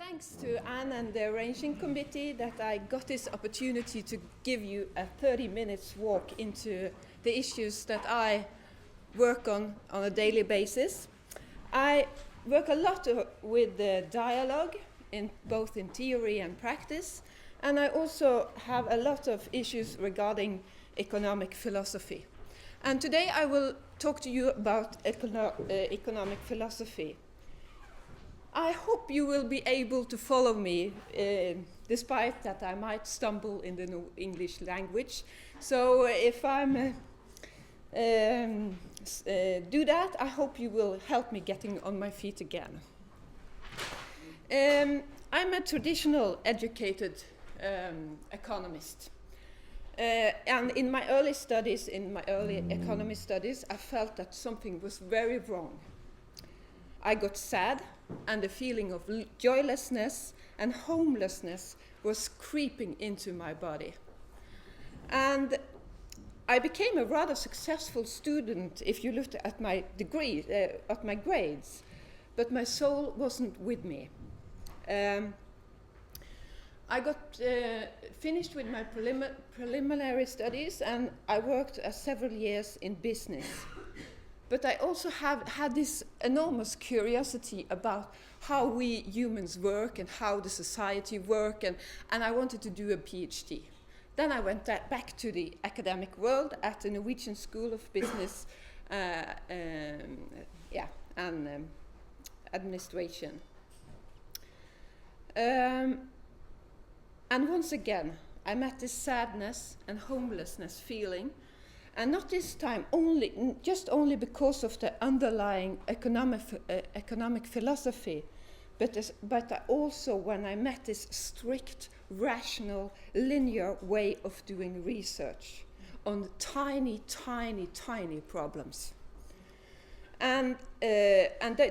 thanks to Anne and the arranging committee that I got this opportunity to give you a 30 minutes walk into the issues that I work on a daily basis. I work a lot with the dialogue, both in theory and practice, and I also have a lot of issues regarding economic philosophy. And today I will talk to you about economic philosophy. I hope you will be able to follow me, despite that I might stumble in the English language. So if I'm do that, I hope you will help me getting on my feet again. I'm a traditional educated economist. And in my early economy studies, I felt that something was very wrong. I got sad, and the feeling of joylessness and homelessness was creeping into my body. And I became a rather successful student if you looked at my degree, at my grades, but my soul wasn't with me. I got finished with my preliminary studies, and I worked several years in business. But I also had this enormous curiosity about how we humans work and how the society work, and I wanted to do a PhD. Then I went back to the academic world at the Norwegian School of Business and Administration. And once again, I met this sadness and homelessness feeling, and not this time only because of the underlying economic philosophy, but also when I met this strict, rational, linear way of doing research on tiny, tiny, tiny problems. And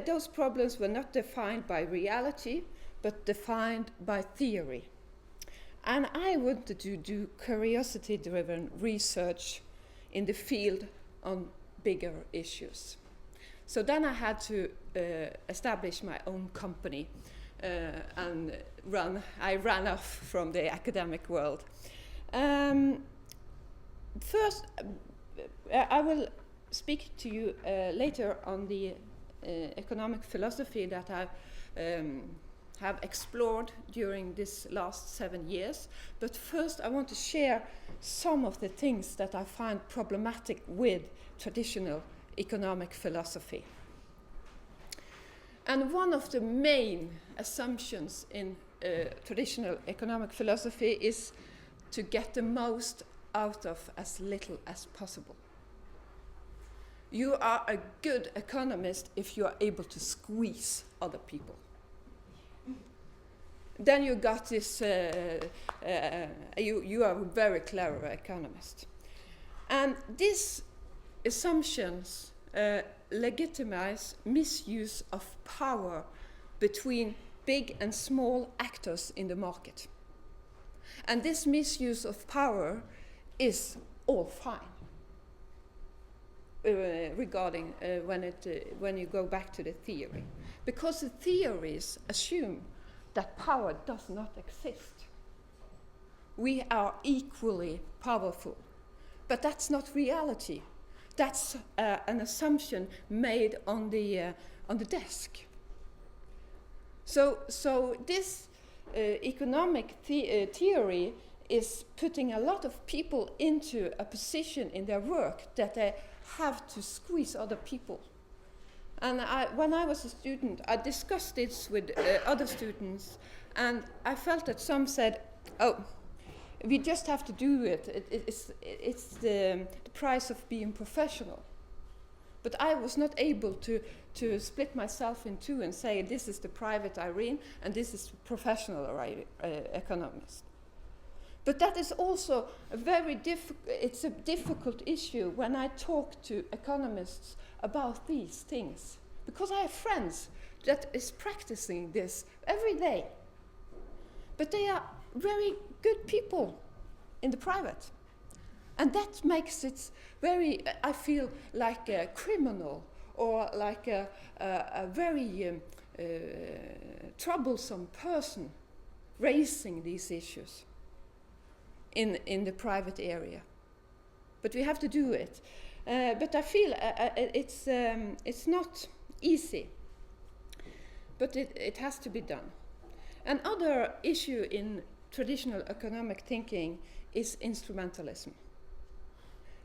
those problems were not defined by reality, but defined by theory. And I wanted to do curiosity-driven research in the field on bigger issues. So then I had to establish my own company and I ran off from the academic world. First, I will speak to you later on the economic philosophy that I have explored during this last 7 years. But first I want to share some of the things that I find problematic with traditional economic philosophy. And one of the main assumptions in traditional economic philosophy is to get the most out of as little as possible. You are a good economist if you are able to squeeze other people. Then you got this, you are a very clever economist. And these assumptions legitimize misuse of power between big and small actors in the market. And this misuse of power is all fine regarding when you go back to the theory. Because the theories assume that power does not exist. We are equally powerful, but that's not reality. That's an assumption made on the desk. So this economic theory is putting a lot of people into a position in their work that they have to squeeze other people. And when I was a student, I discussed this with other students, and I felt that some said, "Oh, we just have to do it. It's the price of being professional." But I was not able to split myself in two and say, this is the private Irene, and this is the professional economist. But that is also it's a difficult issue when I talk to economists about these things, because I have friends that is practicing this every day. But they are very good people in the private. And that makes it I feel like a criminal, or like a very troublesome person raising these issues in the private area. But we have to do it. But I feel it's not easy. But it has to be done. Another issue in traditional economic thinking is instrumentalism.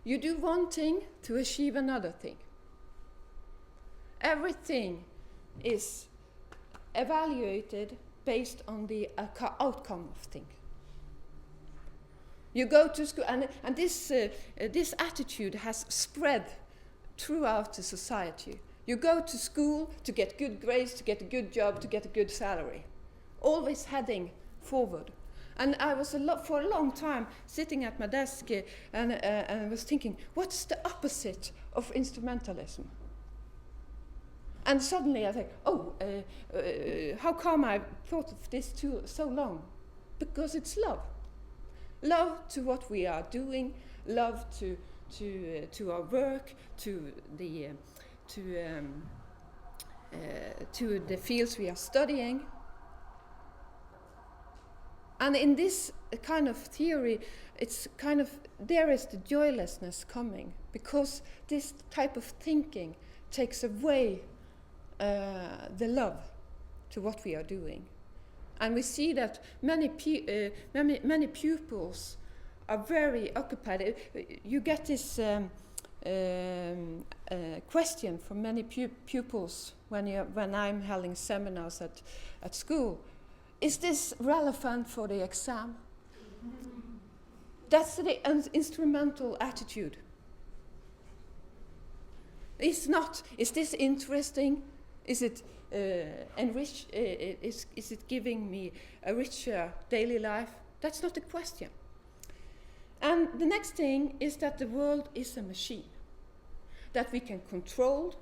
You do one thing to achieve another thing. Everything is evaluated based on the outcome of things. You go to school, and this attitude has spread throughout the society. You go to school to get good grades, to get a good job, to get a good salary, always heading forward. And I was for a long time sitting at my desk and I was thinking, what's the opposite of instrumentalism? And suddenly I think, how come I thought of this so long? Because it's love. Love to what we are doing, love to our work, to the fields we are studying. And in this kind of theory, it's kind of, there is the joylessness coming, because this type of thinking takes away the love to what we are doing. And we see that many pupils are very occupied. You get this question from many pupils when I'm holding seminars at school. Is this relevant for the exam? That's the instrumental attitude. It's not. Is this interesting? Is it enrich? Is it giving me a richer daily life? That's not the question. And the next thing is that the world is a machine that we can control,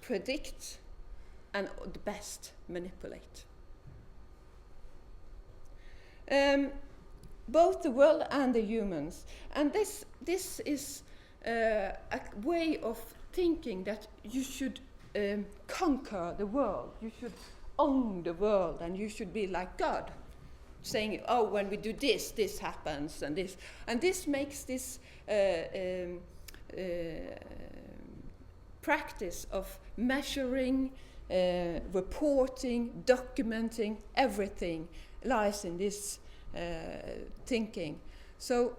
predict, and the best manipulate. Both the world and the humans. And this is a way of thinking that you should conquer the world. You should own the world, and you should be like God, saying, oh, when we do this, this happens, and this. And this makes this practice of measuring, reporting, documenting, everything lies in this thinking. So,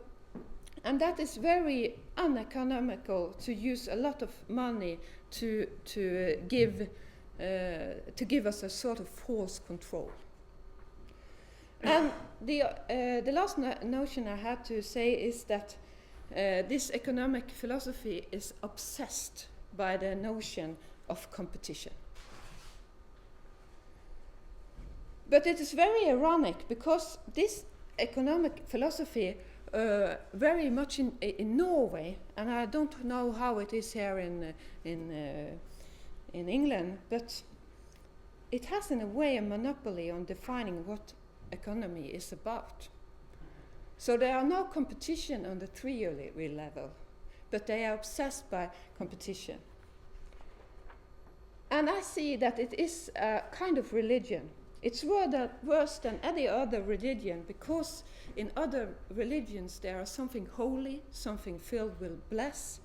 and that is very uneconomical, to use a lot of money to give us a sort of false control. And the last notion I had to say is that this economic philosophy is obsessed by the notion of competition. But it is very ironic, because this economic philosophy very much in Norway, and I don't know how it is here in England, but it has in a way a monopoly on defining what economy is about. So there are no competition on the theory level, but they are obsessed by competition. And I see that it is a kind of religion. It's worse than any other religion, because in other religions there are something holy, something filled with bliss.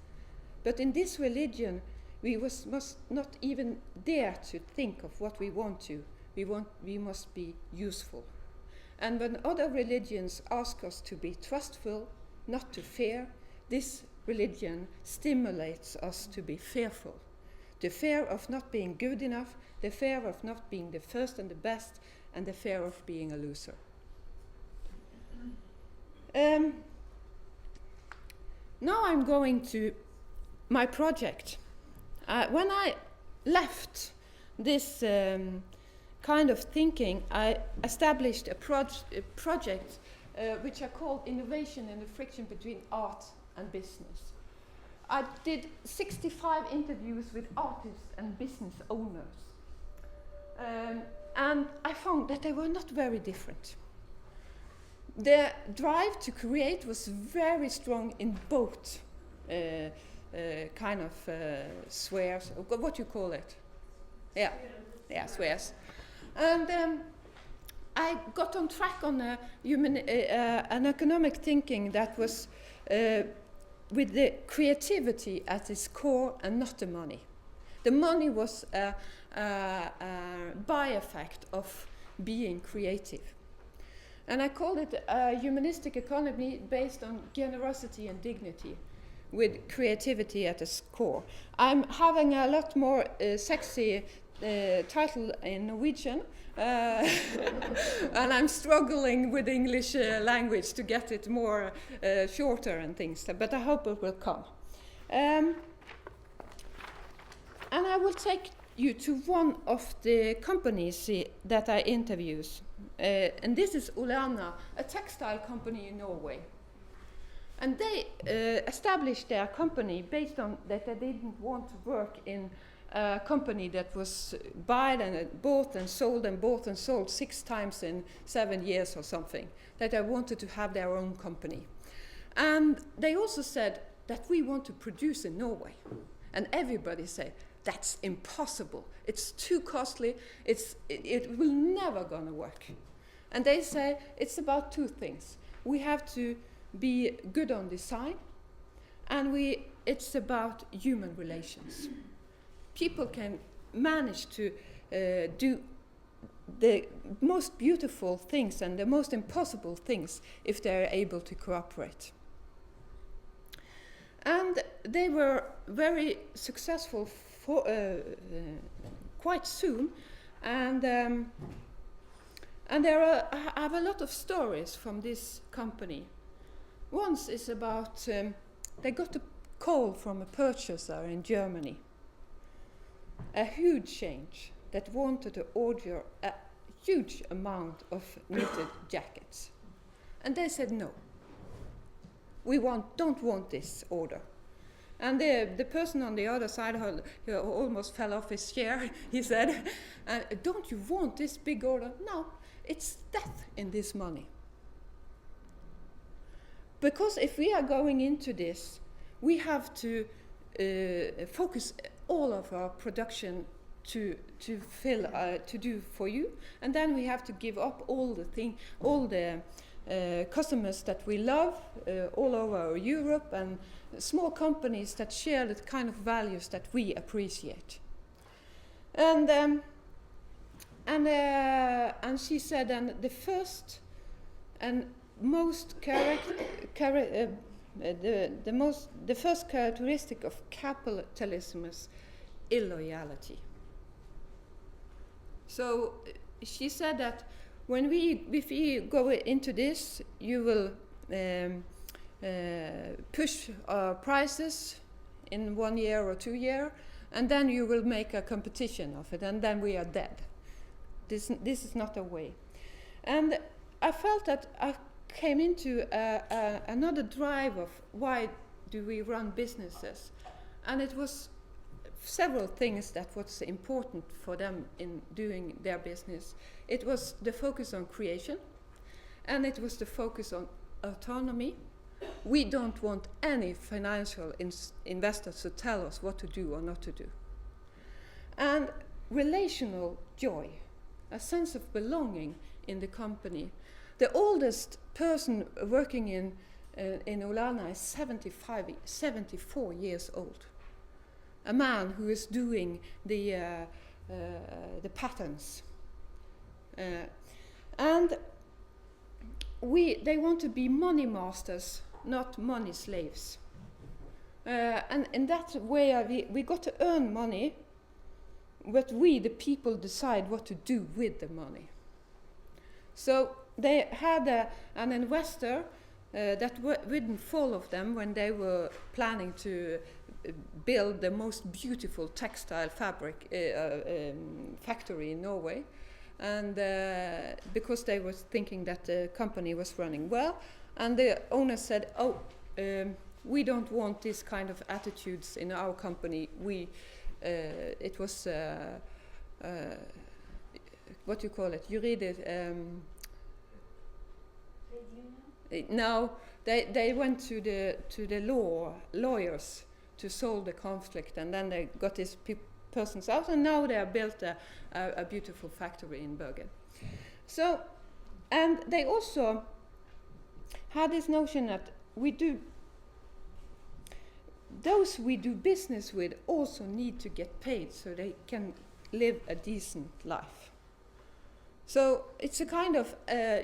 But in this religion, we must not even dare to think of what we want to. We must be useful. And when other religions ask us to be trustful, not to fear, this religion stimulates us to be fearful. The fear of not being good enough, the fear of not being the first and the best, and the fear of being a loser. Now I'm going to my project. When I left this kind of thinking, I established a project which I called Innovation and the Friction Between Art and Business. I did 65 interviews with artists and business owners. And I found that they were not very different. Their drive to create was very strong in both kind of spheres, what you call it? Yeah, Yes. And I got on track on an economic thinking that was with the creativity at its core and not the money. The money was a by-effect of being creative. And I call it a humanistic economy based on generosity and dignity, with creativity at its core. I'm having a lot more sexy title in Norwegian, and I'm struggling with English language to get it more shorter and things, but I hope it will come. And I will take you to one of the companies that I interviewed. And this is Olana, a textile company in Norway. And they established their company based on that they didn't want to work in a company that was bought and sold 6 times in 7 years or something, that they wanted to have their own company. And they also said that we want to produce in Norway. And everybody said, that's impossible. It's too costly. It will never gonna work. And they say it's about 2 things. We have to be good on design, and it's about human relations. People can manage to do the most beautiful things and the most impossible things if they're able to cooperate. And they were very successful quite soon, and I have a lot of stories from this company. Once is about they got a call from a purchaser in Germany, a huge change that wanted to order a huge amount of knitted jackets, and they said no. We don't want this order. And the person on the other side almost fell off his chair. He said, don't you want this big order? No, it's death in this money. Because if we are going into this, we have to focus all of our production to do for you, and then we have to give up all the customers that we love all over Europe, and small companies that share the kind of values that we appreciate. And she said, and the first and most the first characteristic of capitalism is illoyalty. So she said that if we go into this, you will push prices in 1 year or 2 years, and then you will make a competition of it, and then we are dead. This is not a way. And I felt that I came into another drive of why do we run businesses, and it was several things that was important for them in doing their business. It was the focus on creation, and it was the focus on autonomy. We don't want any financial investors to tell us what to do or not to do. And relational joy, a sense of belonging in the company. The oldest person working in Olana is 74 years old. A man who is doing the patterns. And they want to be money masters, not money slaves. And in that way, we got to earn money, but we, the people, decide what to do with the money. So they had an investor that wouldn't follow them when they were planning to build the most beautiful textile fabric factory in Norway, and because they were thinking that the company was running well, and the owner said, we don't want this kind of attitudes in our company. It was what do you call it? No, they went to the lawyers to solve the conflict, and then they got this persons out, and now they have built a beautiful factory in Bergen. So, and they also had this notion that those we do business with also need to get paid so they can live a decent life. So it's a kind of,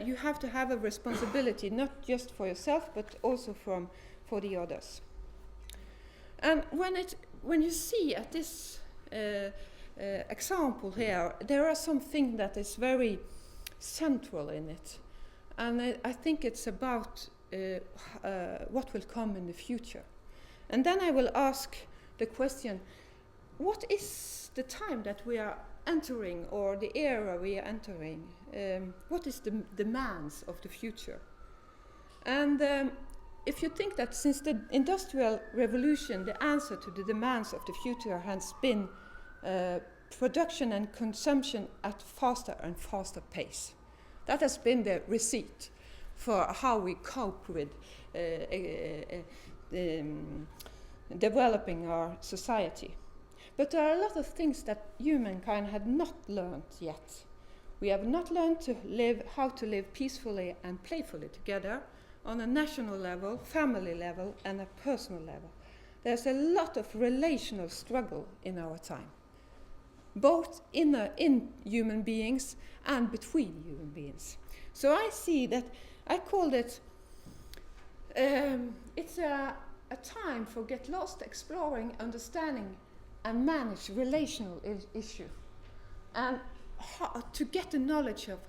you have to have a responsibility, not just for yourself, but also for the others. And when you see at this example here, there are some things that is very central in it. And I think it's about what will come in the future. And then I will ask the question, what is the time that we are entering, or the era we are entering? What is the demands of the future? And if you think that since the Industrial Revolution, the answer to the demands of the future has been production and consumption at faster and faster pace. That has been the receipt for how we cope with developing our society. But there are a lot of things that humankind had not learned yet. We have not learned how to live peacefully and playfully together on a national level, family level, and a personal level. There's a lot of relational struggle in our time, both in human beings and between human beings. So I see that, I called it, it's a time for get lost, exploring, understanding, and manage relational issue, and to get the knowledge of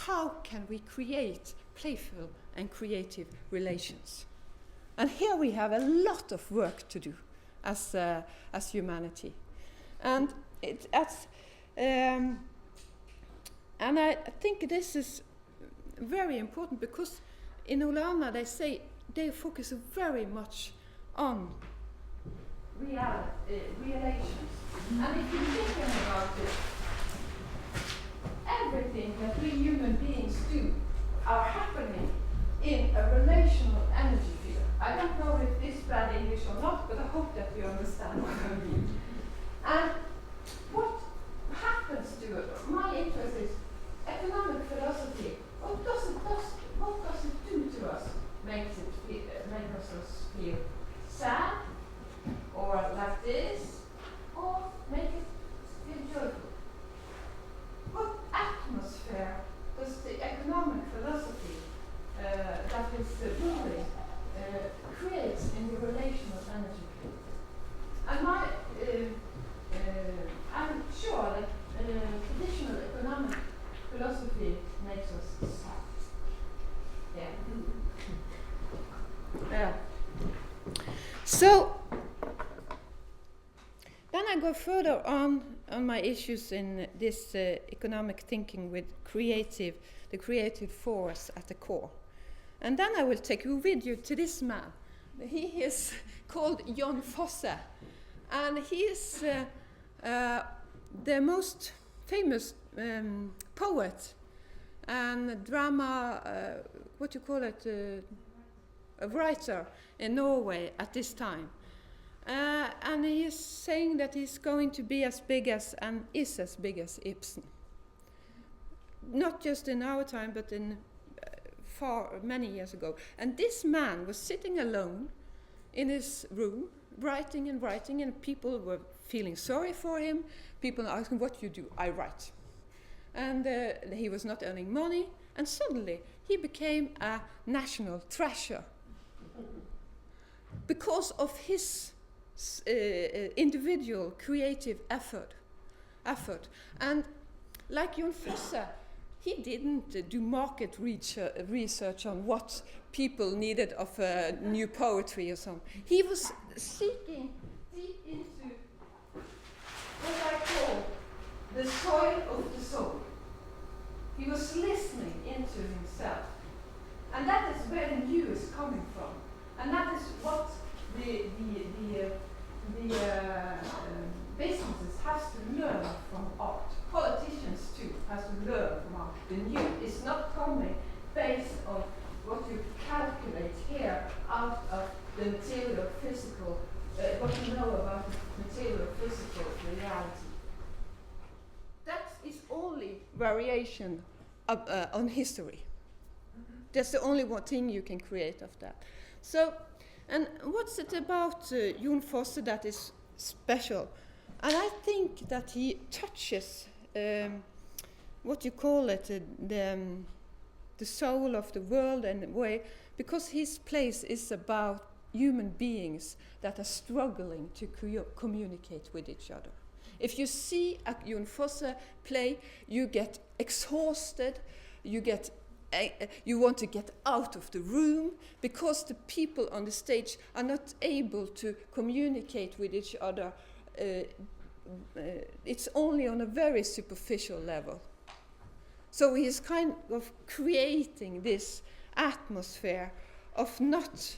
how can we create playful and creative relations. And here we have a lot of work to do as humanity. And and I think this is very important, because in Ulana they say they focus very much on relations. And if you're thinking about it, everything that we human beings do are happening in a relational energy field. I don't know if this is bad English or not, but I hope that you understand what I mean. And what happens to it? My interest is economic philosophy. What does it do to us? Make us feel sad, or like this, or make it feel joyful? What atmosphere does the economic philosophy that is ruling creates in the relational energy field? And I'm sure that traditional economic philosophy makes us sad. Yeah. So then I go further on my issues in this economic thinking with the creative force at the core. And then I will take you with you to this man. He is called Jon Fosse, and he is the most famous poet and drama, a writer in Norway at this time. And he is saying that he's going to be as big as, and is as big as, Ibsen. Not just in our time, but in many years ago. And this man was sitting alone in his room, writing and writing, and people were feeling sorry for him. People asking, "What you do?" "I write." And he was not earning money, and suddenly he became a national treasure because of his individual creative effort. And like Jon Fosse, he didn't do market research on what people needed of new poetry or something. He was seeking deep into what I call the soil of the soul. He was listening into himself. And that is where the new is coming from. And that is what the businesses has to learn from art. Politicians too has to learn from art. The new is not coming based on what you calculate here out of the material physical, what you know about the material physical reality. only variation on history. That's the only one thing you can create of that. So, and what's it about Jon Fosse that is special? And I think that he touches what you call it, the soul of the world in a way, because his place is about human beings that are struggling to communicate with each other. If you see a Jon Fosse play, you get exhausted, you want to get out of the room because the people on the stage are not able to communicate with each other. It's only on a very superficial level. So he is kind of creating this atmosphere of not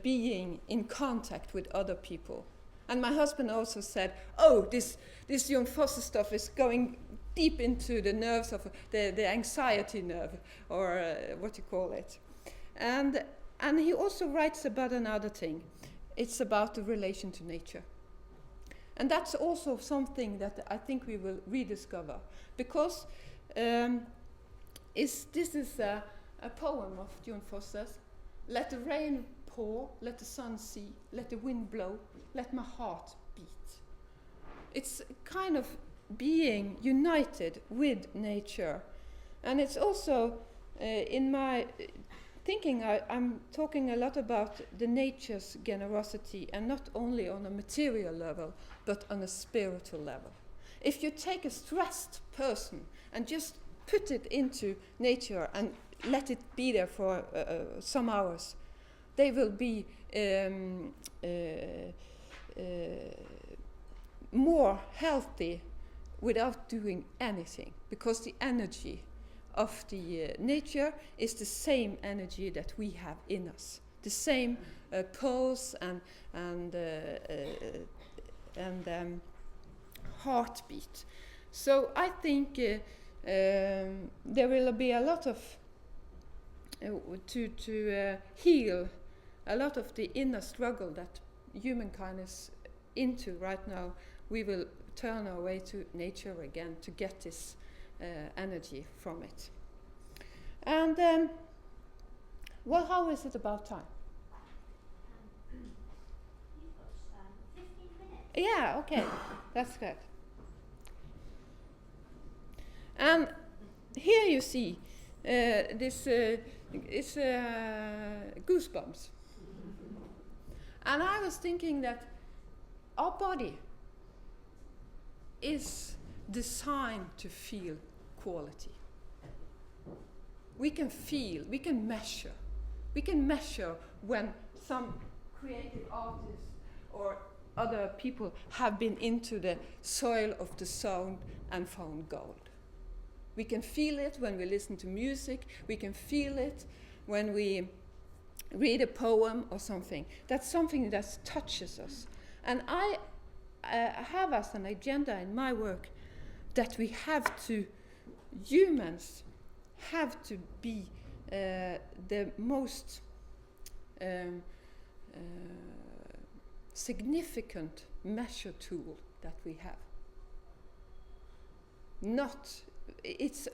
being in contact with other people. And my husband also said, oh, this Jon Fosse stuff is going deep into the nerves of the anxiety nerve, or what you call it. And he also writes about another thing. It's about the relation to nature. And that's also something that I think we will rediscover, because this is a poem of Jon Fosse's. Let the rain pour, let the sun see, let the wind blow, let my heart beat. It's kind of being united with nature. And it's also, in my thinking, I'm talking a lot about the nature's generosity, and not only on a material level, but on a spiritual level. If you take a stressed person and just put it into nature and let it be there for some hours, they will be more healthy without doing anything, because the energy of the nature is the same energy that we have in us, the same pulse and heartbeat. So I think there will be a lot of to heal a lot of the inner struggle that humankind is into right now. We will turn our way to nature again to get this energy from it. And well, how is it about time? You've got 15 minutes. Yeah, okay, that's good. And here you see this is goosebumps. And I was thinking that our body is designed to feel quality. We can feel, we can measure. We can measure when some creative artists or other people have been into the soil of the sound and found gold. We can feel it when we listen to music. We can feel it when we read a poem or something. That's something that touches us. And I have as an agenda in my work that we have to, humans have to be the most significant measure tool that we have. It's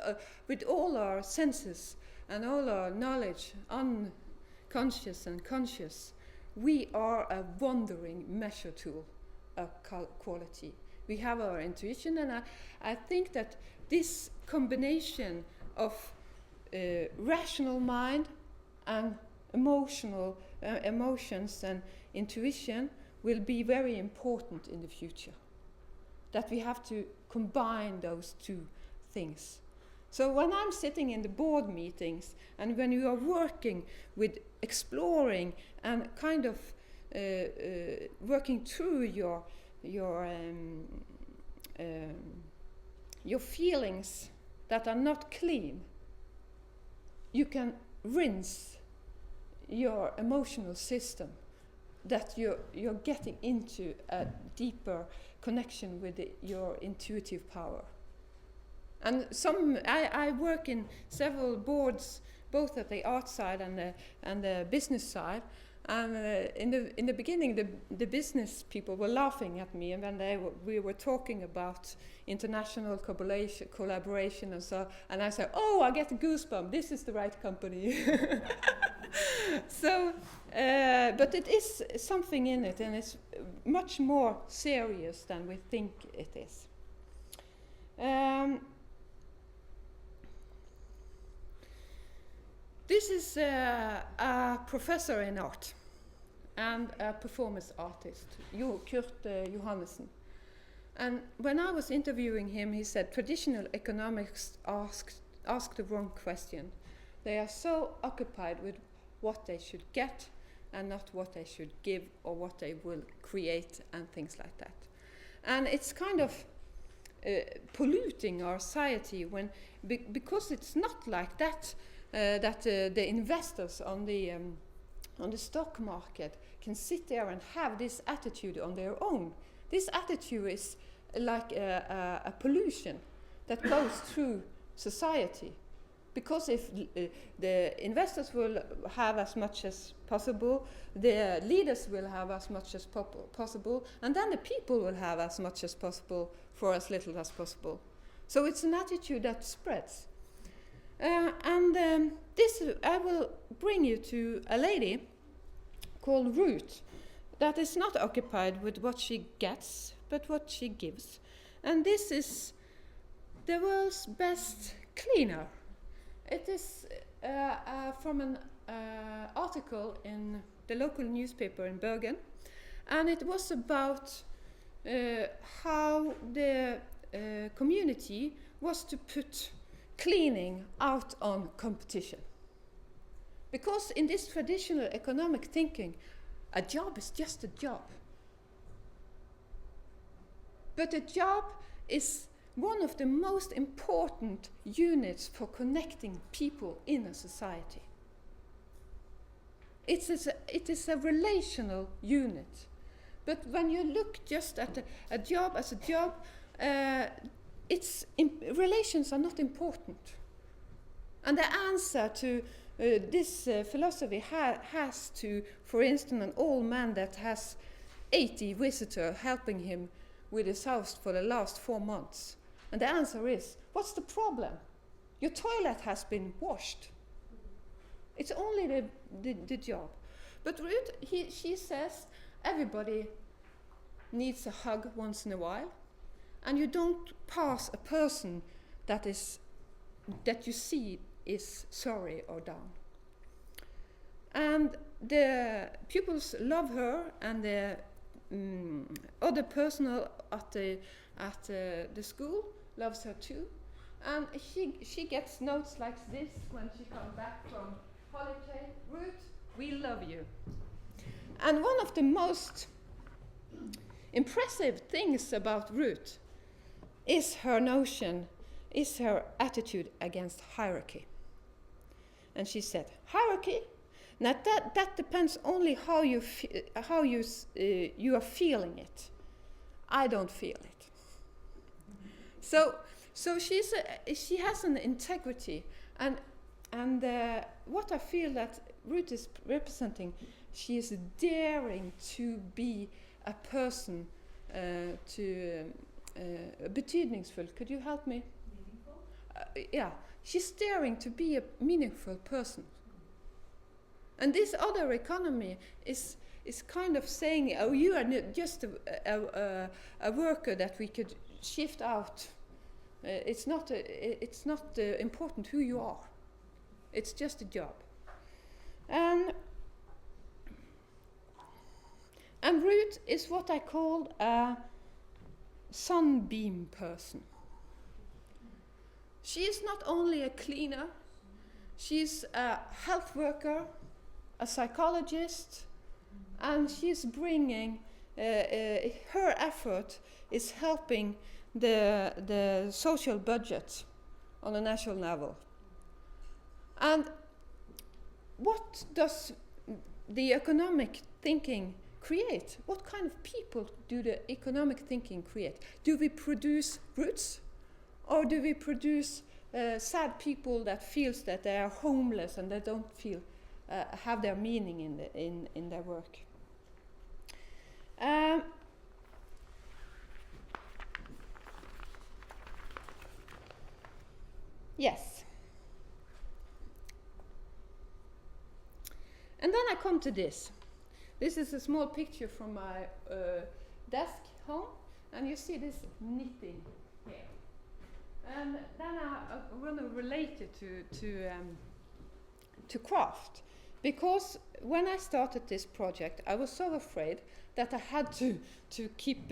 with all our senses and all our knowledge, unconscious and conscious, we are a wandering measure tool of quality. We have our intuition, and I think that this combination of rational mind and emotions and intuition will be very important in the future. That we have to combine those two things. So when I'm sitting in the board meetings and when you are working with exploring and kind of working through your feelings that are not clean, you can rinse your emotional system, that you're getting into a deeper connection with your intuitive power. And I work in several boards, both at the art side and the business side, And in the beginning, the business people were laughing at me, and when we were talking about international collaboration and so, and I said, "Oh, I get a goosebump. This is the right company." So, but it is something in it, and it's much more serious than we think it is. This is a professor in art and a performance artist, Kurt Johannessen. And when I was interviewing him, he said traditional economics ask the wrong question. They are so occupied with what they should get and not what they should give or what they will create and things like that. And it's kind of polluting our society when because it's not like that. The investors on the stock market can sit there and have this attitude on their own. This attitude is like a pollution that goes through society. Because if the investors will have as much as possible, the leaders will have as much as possible, and then the people will have as much as possible for as little as possible. So it's an attitude that spreads. This I will bring you to a lady called Ruth that is not occupied with what she gets, but what she gives. And this is the world's best cleaner. It is from an article in the local newspaper in Bergen, and it was about how the community was to put cleaning out on competition. Because in this traditional economic thinking, a job is just a job. But a job is one of the most important units for connecting people in a society. It is a relational unit. But when you look just at a job as a job, relations are not important. And the answer to this philosophy has to, for instance, an old man that has 80 visitors helping him with his house for the last 4 months. And the answer is, what's the problem? Your toilet has been washed. It's only the job. But Ruth, she says, everybody needs a hug once in a while. And you don't pass a person that you see is sorry or down. And the pupils love her, and the other personnel at the school loves her too. And she gets notes like this when she comes back from holiday. Ruth, we love you. And one of the most impressive things about Ruth is her attitude against hierarchy. And she said, hierarchy? Now that depends only how you are feeling it. I don't feel it. So she has an integrity, and what I feel that Ruth is representing, she is daring to be a person betydningsfull. Could you help me? Meaningful? Yeah, she's daring to be a meaningful person. And this other economy is kind of saying, oh, you are just a worker that we could shift out. It's not important who you are. It's just a job. And Ruth is what I call a sunbeam person. She is not only a cleaner, she's a health worker, a psychologist, and she's bringing, her effort is helping the social budget on a national level. And what does the economic thinking create? What kind of people do the economic thinking create? Do we produce roots, or do we produce sad people that feels that they are homeless and they don't feel have their meaning in their work. Yes. And then I come to this. This is a small picture from my desk home, and you see this knitting here. And then I want to relate it to craft, because when I started this project, I was so afraid that I had to keep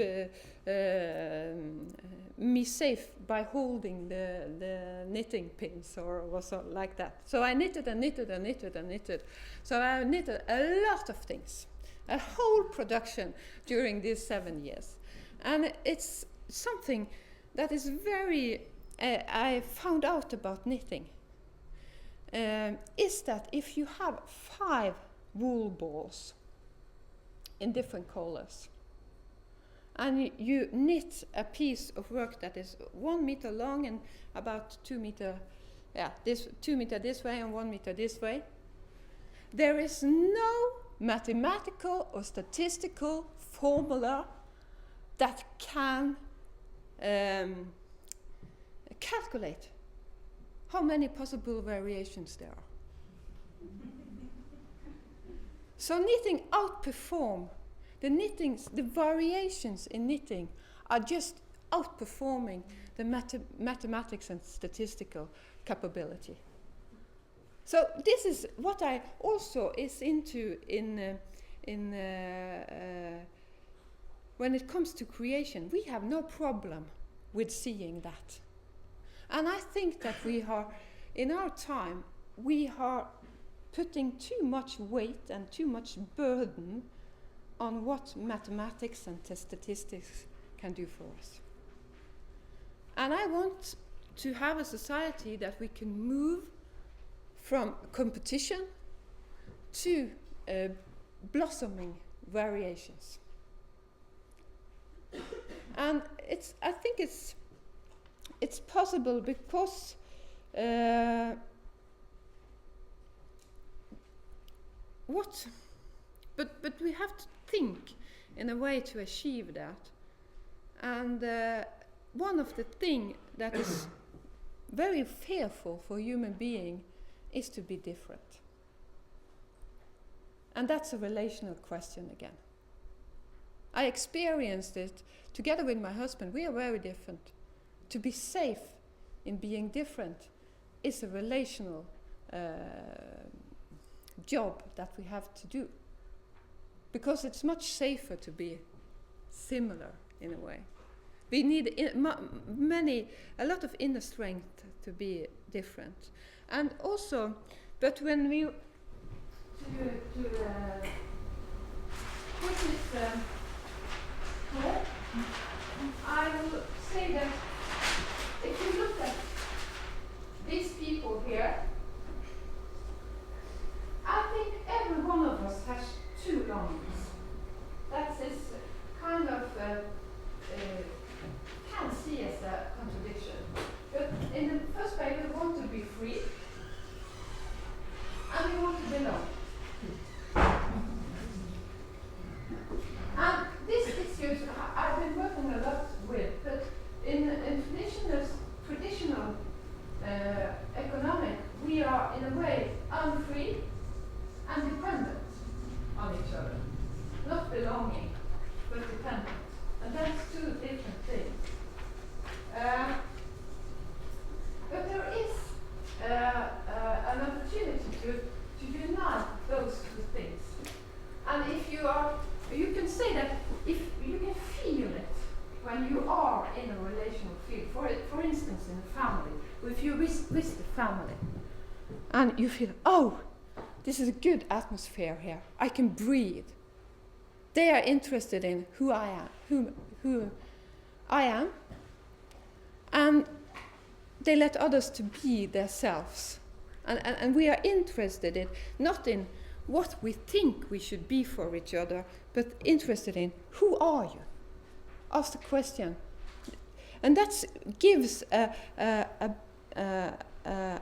me safe by holding the knitting pins or so like that. So I knitted and knitted and knitted and knitted. So I knitted a lot of things, a whole production during these 7 years. And it's something that is very, I found out about knitting, is that if you have 5 wool balls in different colors, and you knit a piece of work that is 1 meter long and about 2 meter, 2 meter this way and 1 meter this way, there is no mathematical or statistical formula that can calculate how many possible variations there are. So knitting outperform the variations in knitting are just outperforming the mathematics and statistical capability. So this is what I also is into when it comes to creation. We have no problem with seeing that. And I think that we are, in our time, we are putting too much weight and too much burden on what mathematics and statistics can do for us. And I want to have a society that we can move from competition to blossoming variations. And I think it's possible because but we have to think in a way to achieve that. And one of the things that is very fearful for human being is to be different. And that's a relational question again. I experienced it together with my husband. We are very different. To be safe in being different is a relational job that we have to do. Because it's much safer to be similar in a way. We need a lot of inner strength to be different. And also, but when we put this here, I will say that if you look at these people here, I think every one of us has 2 longings. That's this kind of can see as a contradiction. But in the first place, we want to be free, and we want to belong. And these issues I've been working a lot with, but in traditional economic, we are in a way unfree and dependent on each other. Not belonging, but dependent. And that's 2 different things. But there is an opportunity to unite those 2 things. And if you can say that if you can feel it when you are in a relational field, for instance in a family, or if you're with the family, and you feel, oh, this is a good atmosphere here, I can breathe. They are interested in who I am, who I am, and they let others to be themselves. And we are interested in, not in what we think we should be for each other, but interested in who are you? Ask the question. And that gives an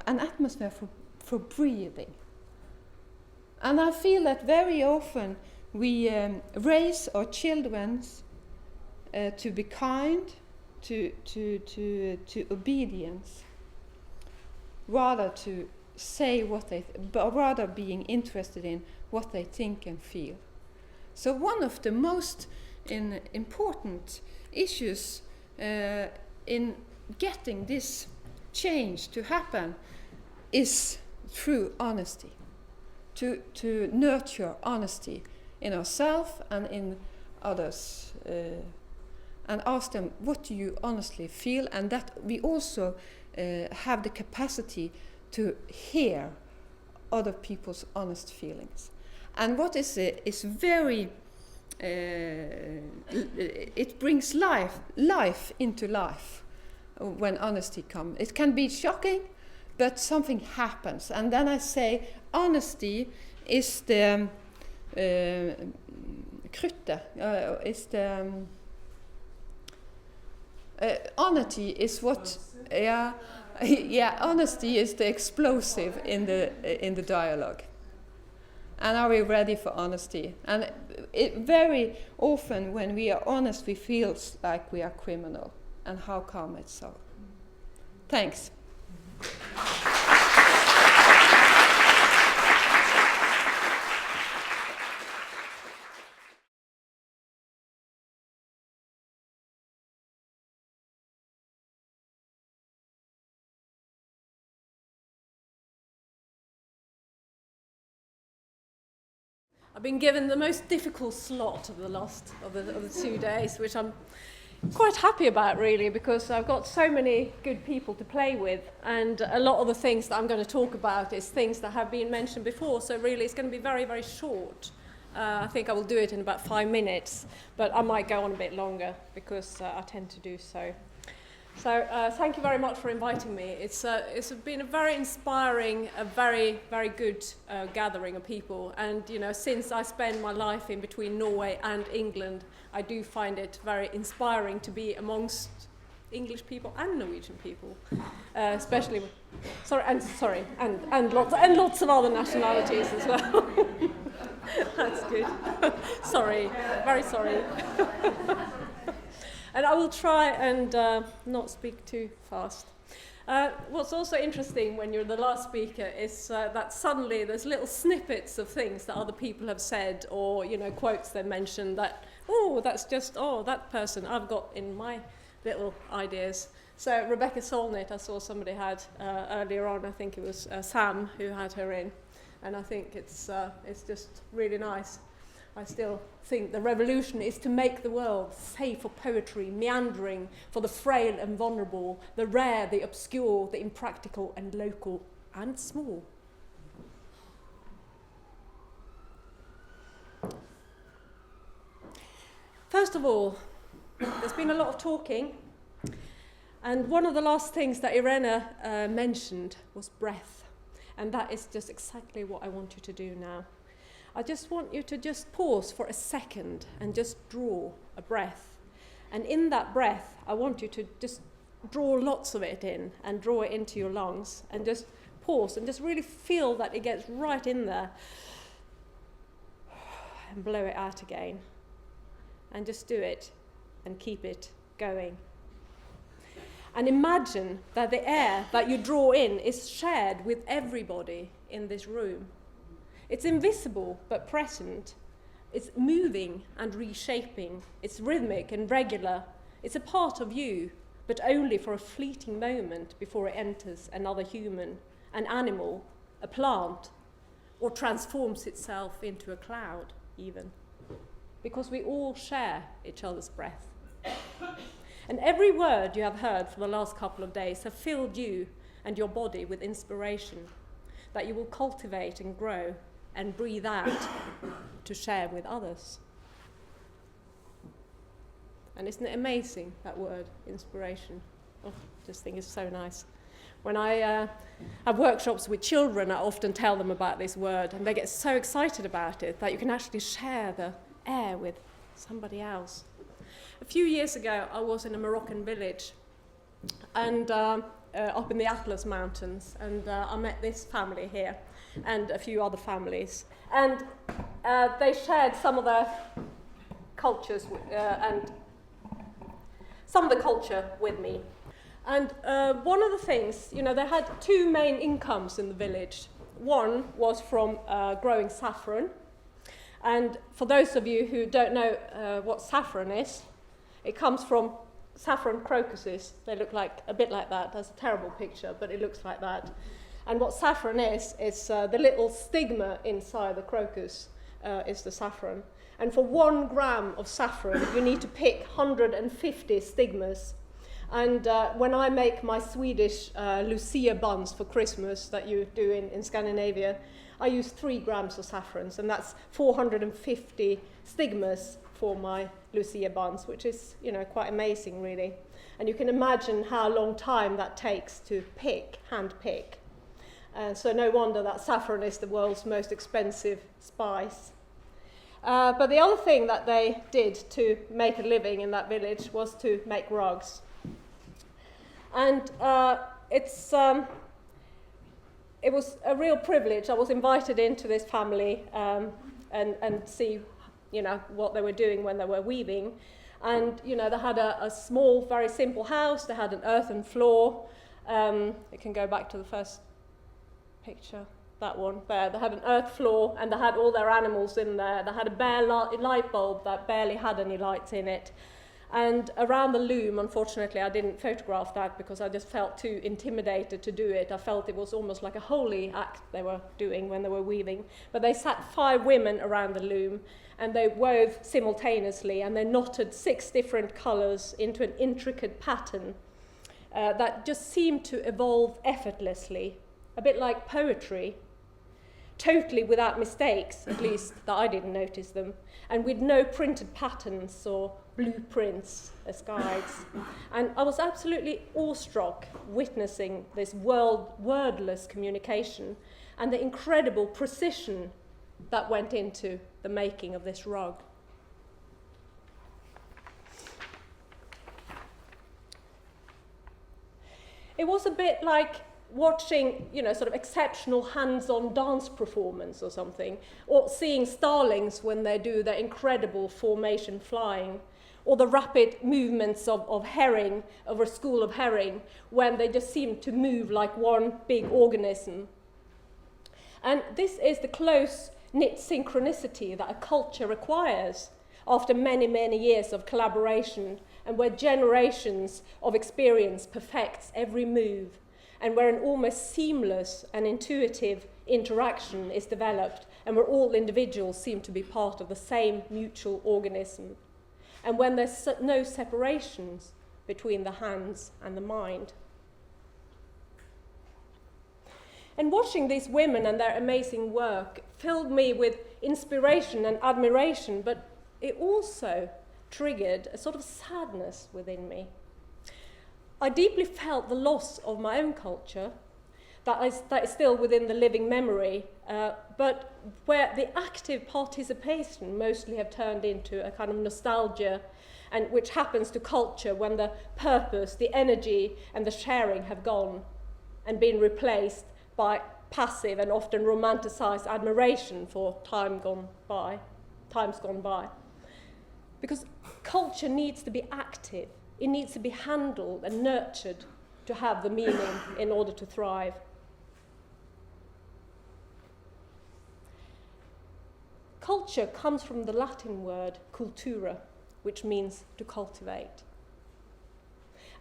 atmosphere for breathing. And I feel that very often we raise our children to be kind, to obedience, rather to say what they, but rather being interested in what they think and feel. So one of the most important issues in getting this change to happen is through honesty, to nurture honesty in ourselves and in others, and ask them, what do you honestly feel? And that we also have the capacity to hear other people's honest feelings. And what is very, it brings life into life when honesty comes. It can be shocking, but something happens. And then I say, honesty is the kruttet, is the honesty is what, honesty is the explosive in the dialogue. And are we ready for honesty? And very often when we are honest, we feel like we are criminal. And how come it's so? Thanks. I've been given the most difficult slot of the 2 days, which I'm quite happy about, really, because I've got so many good people to play with, and a lot of the things that I'm going to talk about is things that have been mentioned before, so really it's going to be very, very short. I think I will do it in about 5 minutes, but I might go on a bit longer because I tend to do so. So thank you very much for inviting me. It's been a very inspiring, a very, very good gathering of people. And, you know, since I spend my life in between Norway and England, I do find it very inspiring to be amongst English people and Norwegian people, especially, and lots of other nationalities as well. That's good. Sorry, very sorry. And I will try and not speak too fast. What's also interesting when you're the last speaker is that suddenly there's little snippets of things that other people have said, or, you know, quotes they mentioned that, that person I've got in my little ideas. So Rebecca Solnit, I saw somebody had earlier on, I think it was Sam who had her in, and I think it's just really nice. I still think the revolution is to make the world safe for poetry, meandering for the frail and vulnerable, the rare, the obscure, the impractical and local and small. First of all, there's been a lot of talking, and one of the last things that Irene mentioned was breath, and that is just exactly what I want you to do now. I just want you to just pause for a second and just draw a breath. And in that breath, I want you to just draw lots of it in and draw it into your lungs and just pause and just really feel that it gets right in there and blow it out again. And just do it and keep it going. And imagine that the air that you draw in is shared with everybody in this room. It's invisible but present. It's moving and reshaping. It's rhythmic and regular. It's a part of you, but only for a fleeting moment before it enters another human, an animal, a plant, or transforms itself into a cloud, even. Because we all share each other's breath. And every word you have heard for the last couple of days have filled you and your body with inspiration that you will cultivate and grow and breathe out to share with others. And isn't it amazing, that word, inspiration? Oh, I just think it's so nice. When I have workshops with children, I often tell them about this word, and they get so excited about it that you can actually share the air with somebody else. A few years ago, I was in a Moroccan village, and up in the Atlas Mountains, and I met this family here and a few other families. And they shared some of their cultures and some of the culture with me. And one of the things, you know, they had two main incomes in the village. One was from growing saffron. And for those of you who don't know what saffron is, it comes from saffron crocuses. They look like a bit like that. That's a terrible picture, but it looks like that. And what saffron is the little stigma inside the crocus is the saffron. And for 1 gram of saffron, you need to pick 150 stigmas. And when I make my Swedish Lucia buns for Christmas that you do in Scandinavia, I use 3 grams of saffrons, and that's 450 stigmas for my Lucia buns, which is, you know, quite amazing, really. And you can imagine how long time that takes to hand pick. So no wonder that saffron is the world's most expensive spice. But the other thing that they did to make a living in that village was to make rugs. And it was a real privilege. I was invited into this family and see, you know, what they were doing when they were weaving. And, you know, they had a small, very simple house. They had an earthen floor. It can go back to the first picture, that one there. They had an earth floor, and they had all their animals in there. They had a bare light bulb that barely had any lights in it. And around the loom, unfortunately, I didn't photograph that because I just felt too intimidated to do it. I felt it was almost like a holy act they were doing when they were weaving. But they sat 5 women around the loom, and they wove simultaneously, and they knotted 6 different colours into an intricate pattern that just seemed to evolve effortlessly, a bit like poetry, totally without mistakes, at least that I didn't notice them, and with no printed patterns or blueprints as guides. And I was absolutely awestruck witnessing this wordless communication and the incredible precision that went into the making of this rug. It was a bit like watching, you know, sort of exceptional hands-on dance performance or something, or seeing starlings when they do their incredible formation flying, or the rapid movements of herring, of a school of herring, when they just seem to move like one big organism. And this is the close-knit synchronicity that a culture requires after many, many years of collaboration, and where generations of experience perfects every move, and where an almost seamless and intuitive interaction is developed, and where all individuals seem to be part of the same mutual organism, and when there's no separations between the hands and the mind. And watching these women and their amazing work filled me with inspiration and admiration, but it also triggered a sort of sadness within me. I deeply felt the loss of my own culture, that is still within the living memory, but where the active participation mostly have turned into a kind of nostalgia, and which happens to culture when the purpose, the energy, and the sharing have gone and been replaced by passive and often romanticized admiration for times gone by. Because culture needs to be active. It needs to be handled and nurtured to have the meaning in order to thrive. Culture comes from the Latin word cultura, which means to cultivate.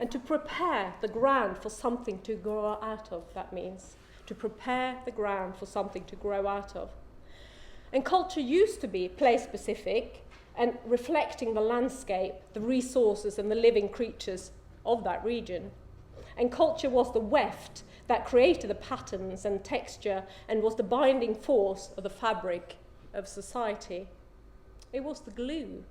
And to prepare the ground for something to grow out of, that means. To prepare the ground for something to grow out of. And culture used to be place-specific and reflecting the landscape, the resources and the living creatures of that region. And culture was the weft that created the patterns and texture and was the binding force of the fabric of society. It was the glue.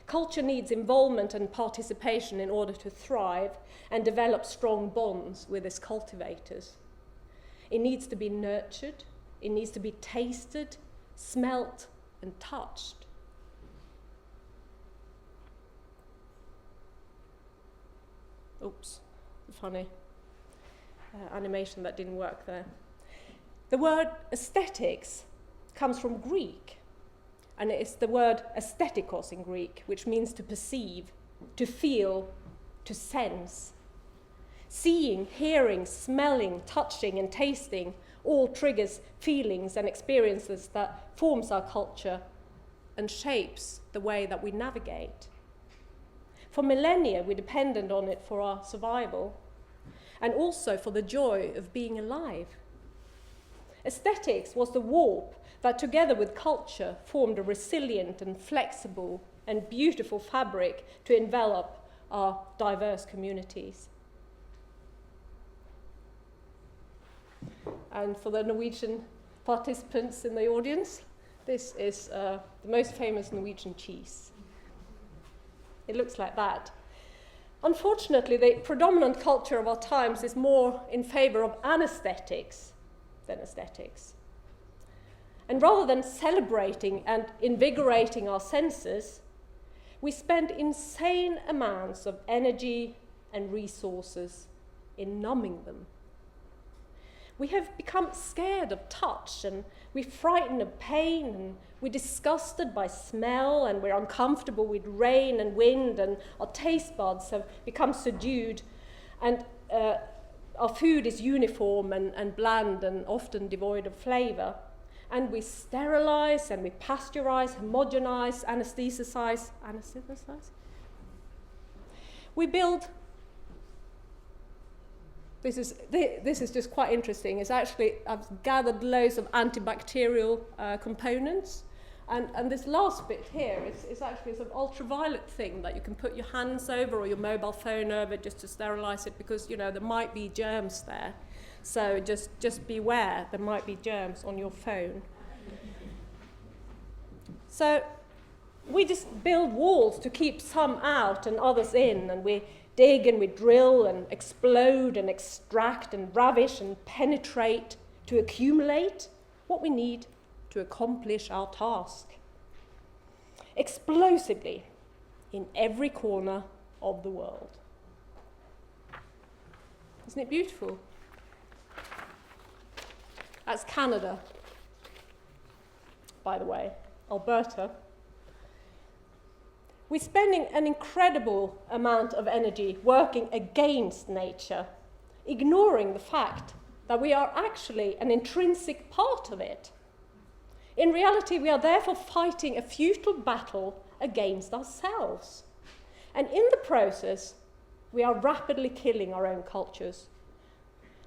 Culture needs involvement and participation in order to thrive and develop strong bonds with its cultivators. It needs to be nurtured, it needs to be tasted, smelt, and touched. Oops, funny. animation that didn't work there. The word aesthetics comes from Greek, and it's the word aesthetikos in Greek, which means to perceive, to feel, to sense. Seeing, hearing, smelling, touching, and tasting all triggers feelings and experiences that forms our culture and shapes the way that we navigate. For millennia, we depended on it for our survival, and also for the joy of being alive. Aesthetics was the warp that, together with culture, formed a resilient and flexible and beautiful fabric to envelop our diverse communities. And for the Norwegian participants in the audience, this is the most famous Norwegian cheese. It looks like that. Unfortunately, the predominant culture of our times is more in favor of anesthetics than aesthetics. And rather than celebrating and invigorating our senses, we spend insane amounts of energy and resources in numbing them. We have become scared of touch, and we're frightened of pain, and we're disgusted by smell, and we're uncomfortable with rain and wind, and our taste buds have become subdued, and our food is uniform and bland and often devoid of flavor. And we sterilize, and we pasteurize, homogenize, anesthetize. We build. This is just quite interesting. It's actually, I've gathered loads of antibacterial components. And this last bit here is actually a sort of ultraviolet thing that you can put your hands over or your mobile phone over just to sterilize it, because, you know, there might be germs there. So just beware, there might be germs on your phone. So we just build walls to keep some out and others in, and we dig and we drill and explode and extract and ravish and penetrate to accumulate what we need to accomplish our task. Explosively in every corner of the world. Isn't it beautiful? That's Canada, by the way, Alberta. We're spending an incredible amount of energy working against nature, ignoring the fact that we are actually an intrinsic part of it. In reality, we are therefore fighting a futile battle against ourselves. And in the process, we are rapidly killing our own cultures.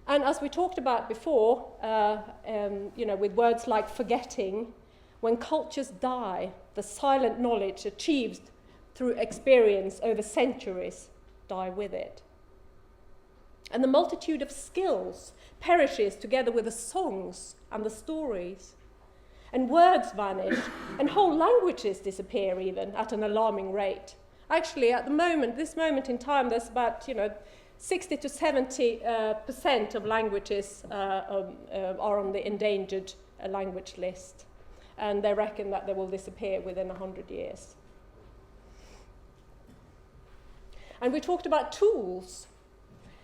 And as we talked about before, with words like forgetting, when cultures die, the silent knowledge achieved through experience over centuries die with it. And the multitude of skills perishes together with the songs and the stories. And words vanish, and whole languages disappear even at an alarming rate. Actually, at this moment in time, there's about 60 to 70% of languages are on the endangered language list, and they reckon that they will disappear within 100 years. And we talked about tools.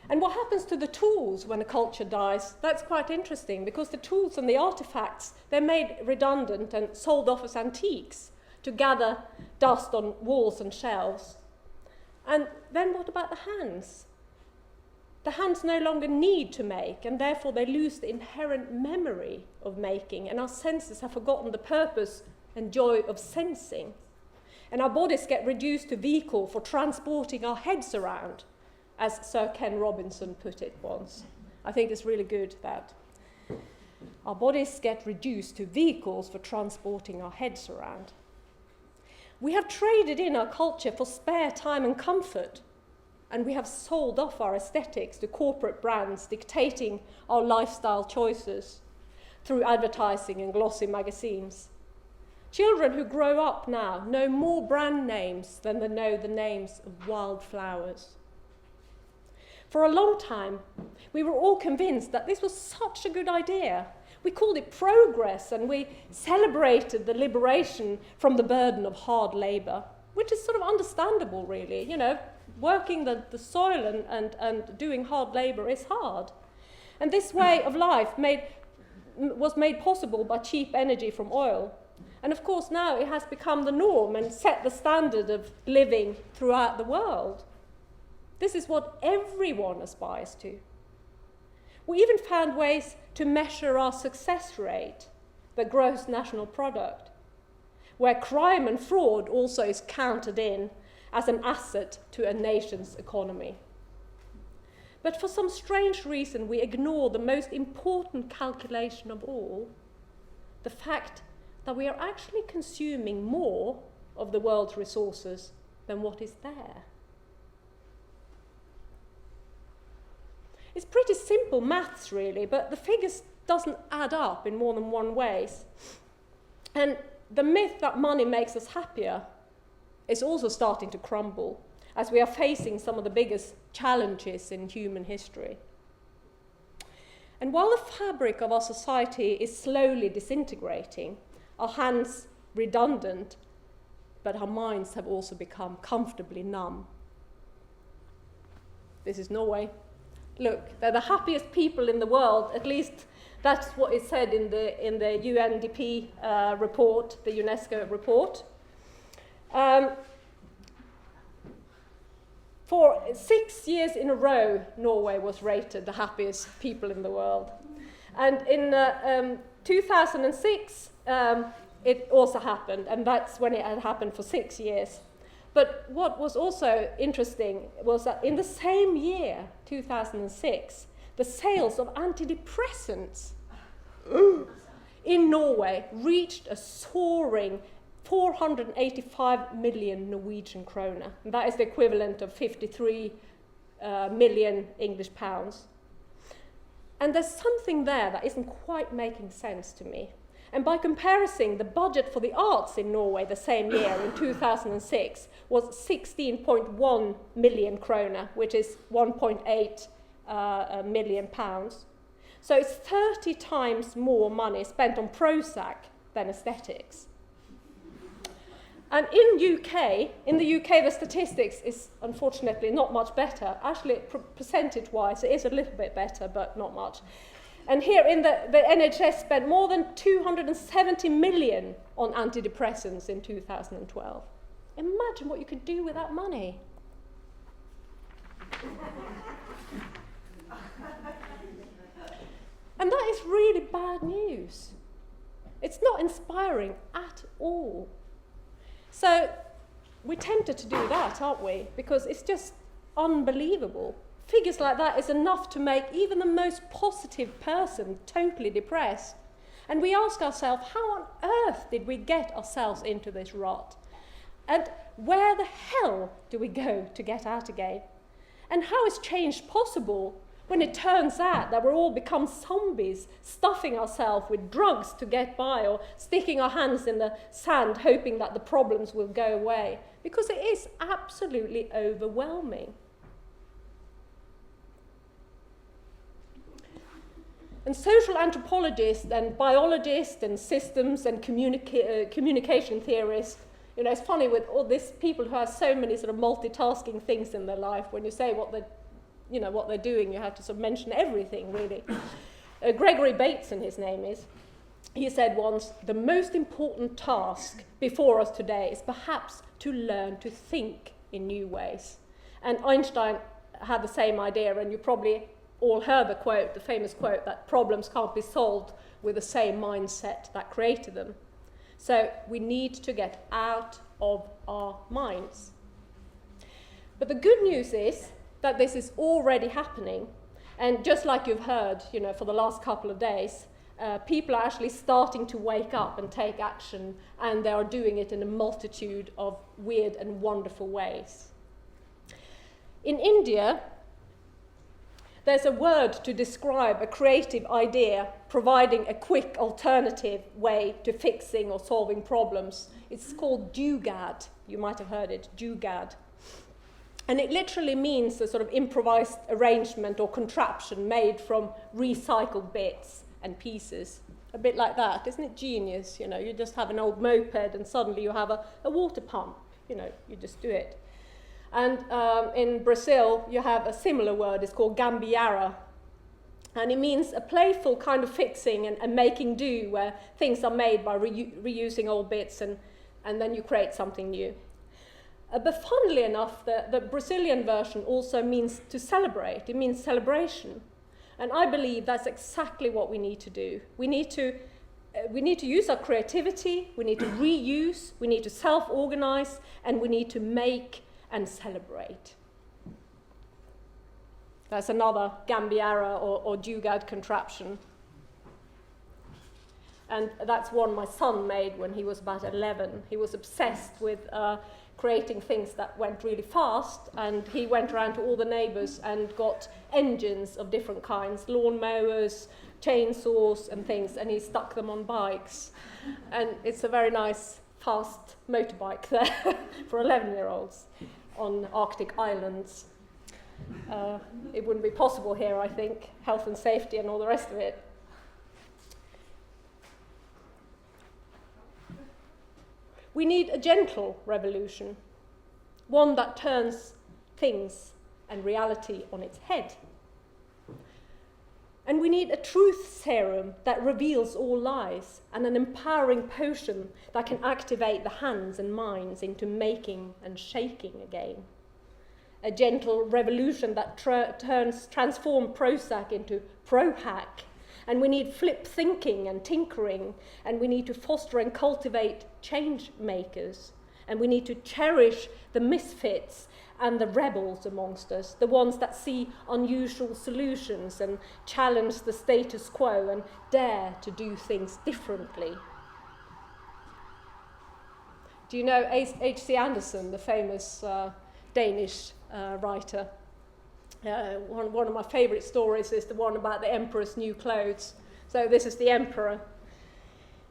And what happens to the tools when a culture dies? That's quite interesting, because the tools and the artifacts, they're made redundant and sold off as antiques to gather dust on walls and shelves. And then what about the hands? The hands no longer need to make, and therefore they lose the inherent memory of making, and our senses have forgotten the purpose and joy of sensing. And our bodies get reduced to vehicle for transporting our heads around, as Sir Ken Robinson put it once. I think it's really good that our bodies get reduced to vehicles for transporting our heads around. We have traded in our culture for spare time and comfort, and we have sold off our aesthetics to corporate brands dictating our lifestyle choices through advertising and glossy magazines. Children who grow up now know more brand names than they know the names of wildflowers. For a long time, we were all convinced that this was such a good idea. We called it progress, and we celebrated the liberation from the burden of hard labour, which is sort of understandable, really. Working the soil and doing hard labour is hard. And this way of life was made possible by cheap energy from oil. And of course now it has become the norm and set the standard of living throughout the world. This is what everyone aspires to. We even found ways to measure our success rate, the gross national product, where crime and fraud also is counted in as an asset to a nation's economy. But for some strange reason, we ignore the most important calculation of all, the fact that we are actually consuming more of the world's resources than what is there. It's pretty simple maths, really, but the figures doesn't add up in more than one way. And the myth that money makes us happier is also starting to crumble as we are facing some of the biggest challenges in human history. And while the fabric of our society is slowly disintegrating, our hands redundant, but our minds have also become comfortably numb. This is Norway. Look, they're the happiest people in the world, at least that's what is said in the UNDP report, the UNESCO report. For 6 years in a row, Norway was rated the happiest people in the world. And in 2006, it also happened, and that's when it had happened for 6 years. But what was also interesting was that in the same year, 2006, the sales of antidepressants in Norway reached a soaring 485 million Norwegian kroner. And that is the equivalent of 53 million English pounds. And there's something there that isn't quite making sense to me. And by comparison, the budget for the arts in Norway the same year, in 2006, was 16.1 million kroner, which is 1.8 million pounds. So it's 30 times more money spent on Prozac than aesthetics. And in the UK, the statistics is unfortunately not much better. Actually, percentage-wise, it is a little bit better, but not much. And here in the NHS spent more than 270 million on antidepressants in 2012. Imagine what you could do with that money. And that is really bad news. It's not inspiring at all. So we're tempted to do that, aren't we? Because it's just unbelievable. Figures like that is enough to make even the most positive person totally depressed. And we ask ourselves, how on earth did we get ourselves into this rut? And where the hell do we go to get out again? And how is change possible when it turns out that we're all become zombies, stuffing ourselves with drugs to get by, or sticking our hands in the sand hoping that the problems will go away? Because it is absolutely overwhelming. And social anthropologists and biologists and systems and communication theorists, it's funny with all these people who have so many sort of multitasking things in their life. When you say what they're doing, you have to sort of mention everything, really. Gregory Bateson, his name is, he said once, the most important task before us today is perhaps to learn to think in new ways. And Einstein had the same idea, and you probably all heard the quote, the famous quote, that problems can't be solved with the same mindset that created them. So we need to get out of our minds. But the good news is that this is already happening. And just like you've heard, for the last couple of days, people are actually starting to wake up and take action, and they are doing it in a multitude of weird and wonderful ways. In India, there's a word to describe a creative idea providing a quick alternative way to fixing or solving problems. It's called jugaad. You might have heard it, jugaad. And it literally means a sort of improvised arrangement or contraption made from recycled bits and pieces. A bit like that, isn't it genius? You just have an old moped and suddenly you have a water pump. You just do it. And in Brazil, you have a similar word. It's called gambiarra. And it means a playful kind of fixing and making do, where things are made by reusing old bits and then you create something new. But funnily enough, the Brazilian version also means to celebrate. It means celebration. And I believe that's exactly what we need to do. We need to use our creativity, we need to reuse, we need to self-organize, and we need to make and celebrate. That's another Gambiarra or Dugard contraption. And that's one my son made when he was about 11. He was obsessed with creating things that went really fast, and he went around to all the neighbours and got engines of different kinds, lawn mowers, chainsaws and things, and he stuck them on bikes. And it's a very nice, fast motorbike there for 11-year-olds on Arctic islands. It wouldn't be possible here, I think, health and safety and all the rest of it. We need a gentle revolution, one that turns things and reality on its head. And we need a truth serum that reveals all lies, and an empowering potion that can activate the hands and minds into making and shaking again. A gentle revolution that transforms Prozac into Prohack. And we need flip thinking and tinkering, and we need to foster and cultivate change makers. And we need to cherish the misfits and the rebels amongst us, the ones that see unusual solutions and challenge the status quo and dare to do things differently. Do you know H.C. Andersen, the famous Danish writer? One of my favourite stories is the one about the emperor's new clothes. So this is the emperor.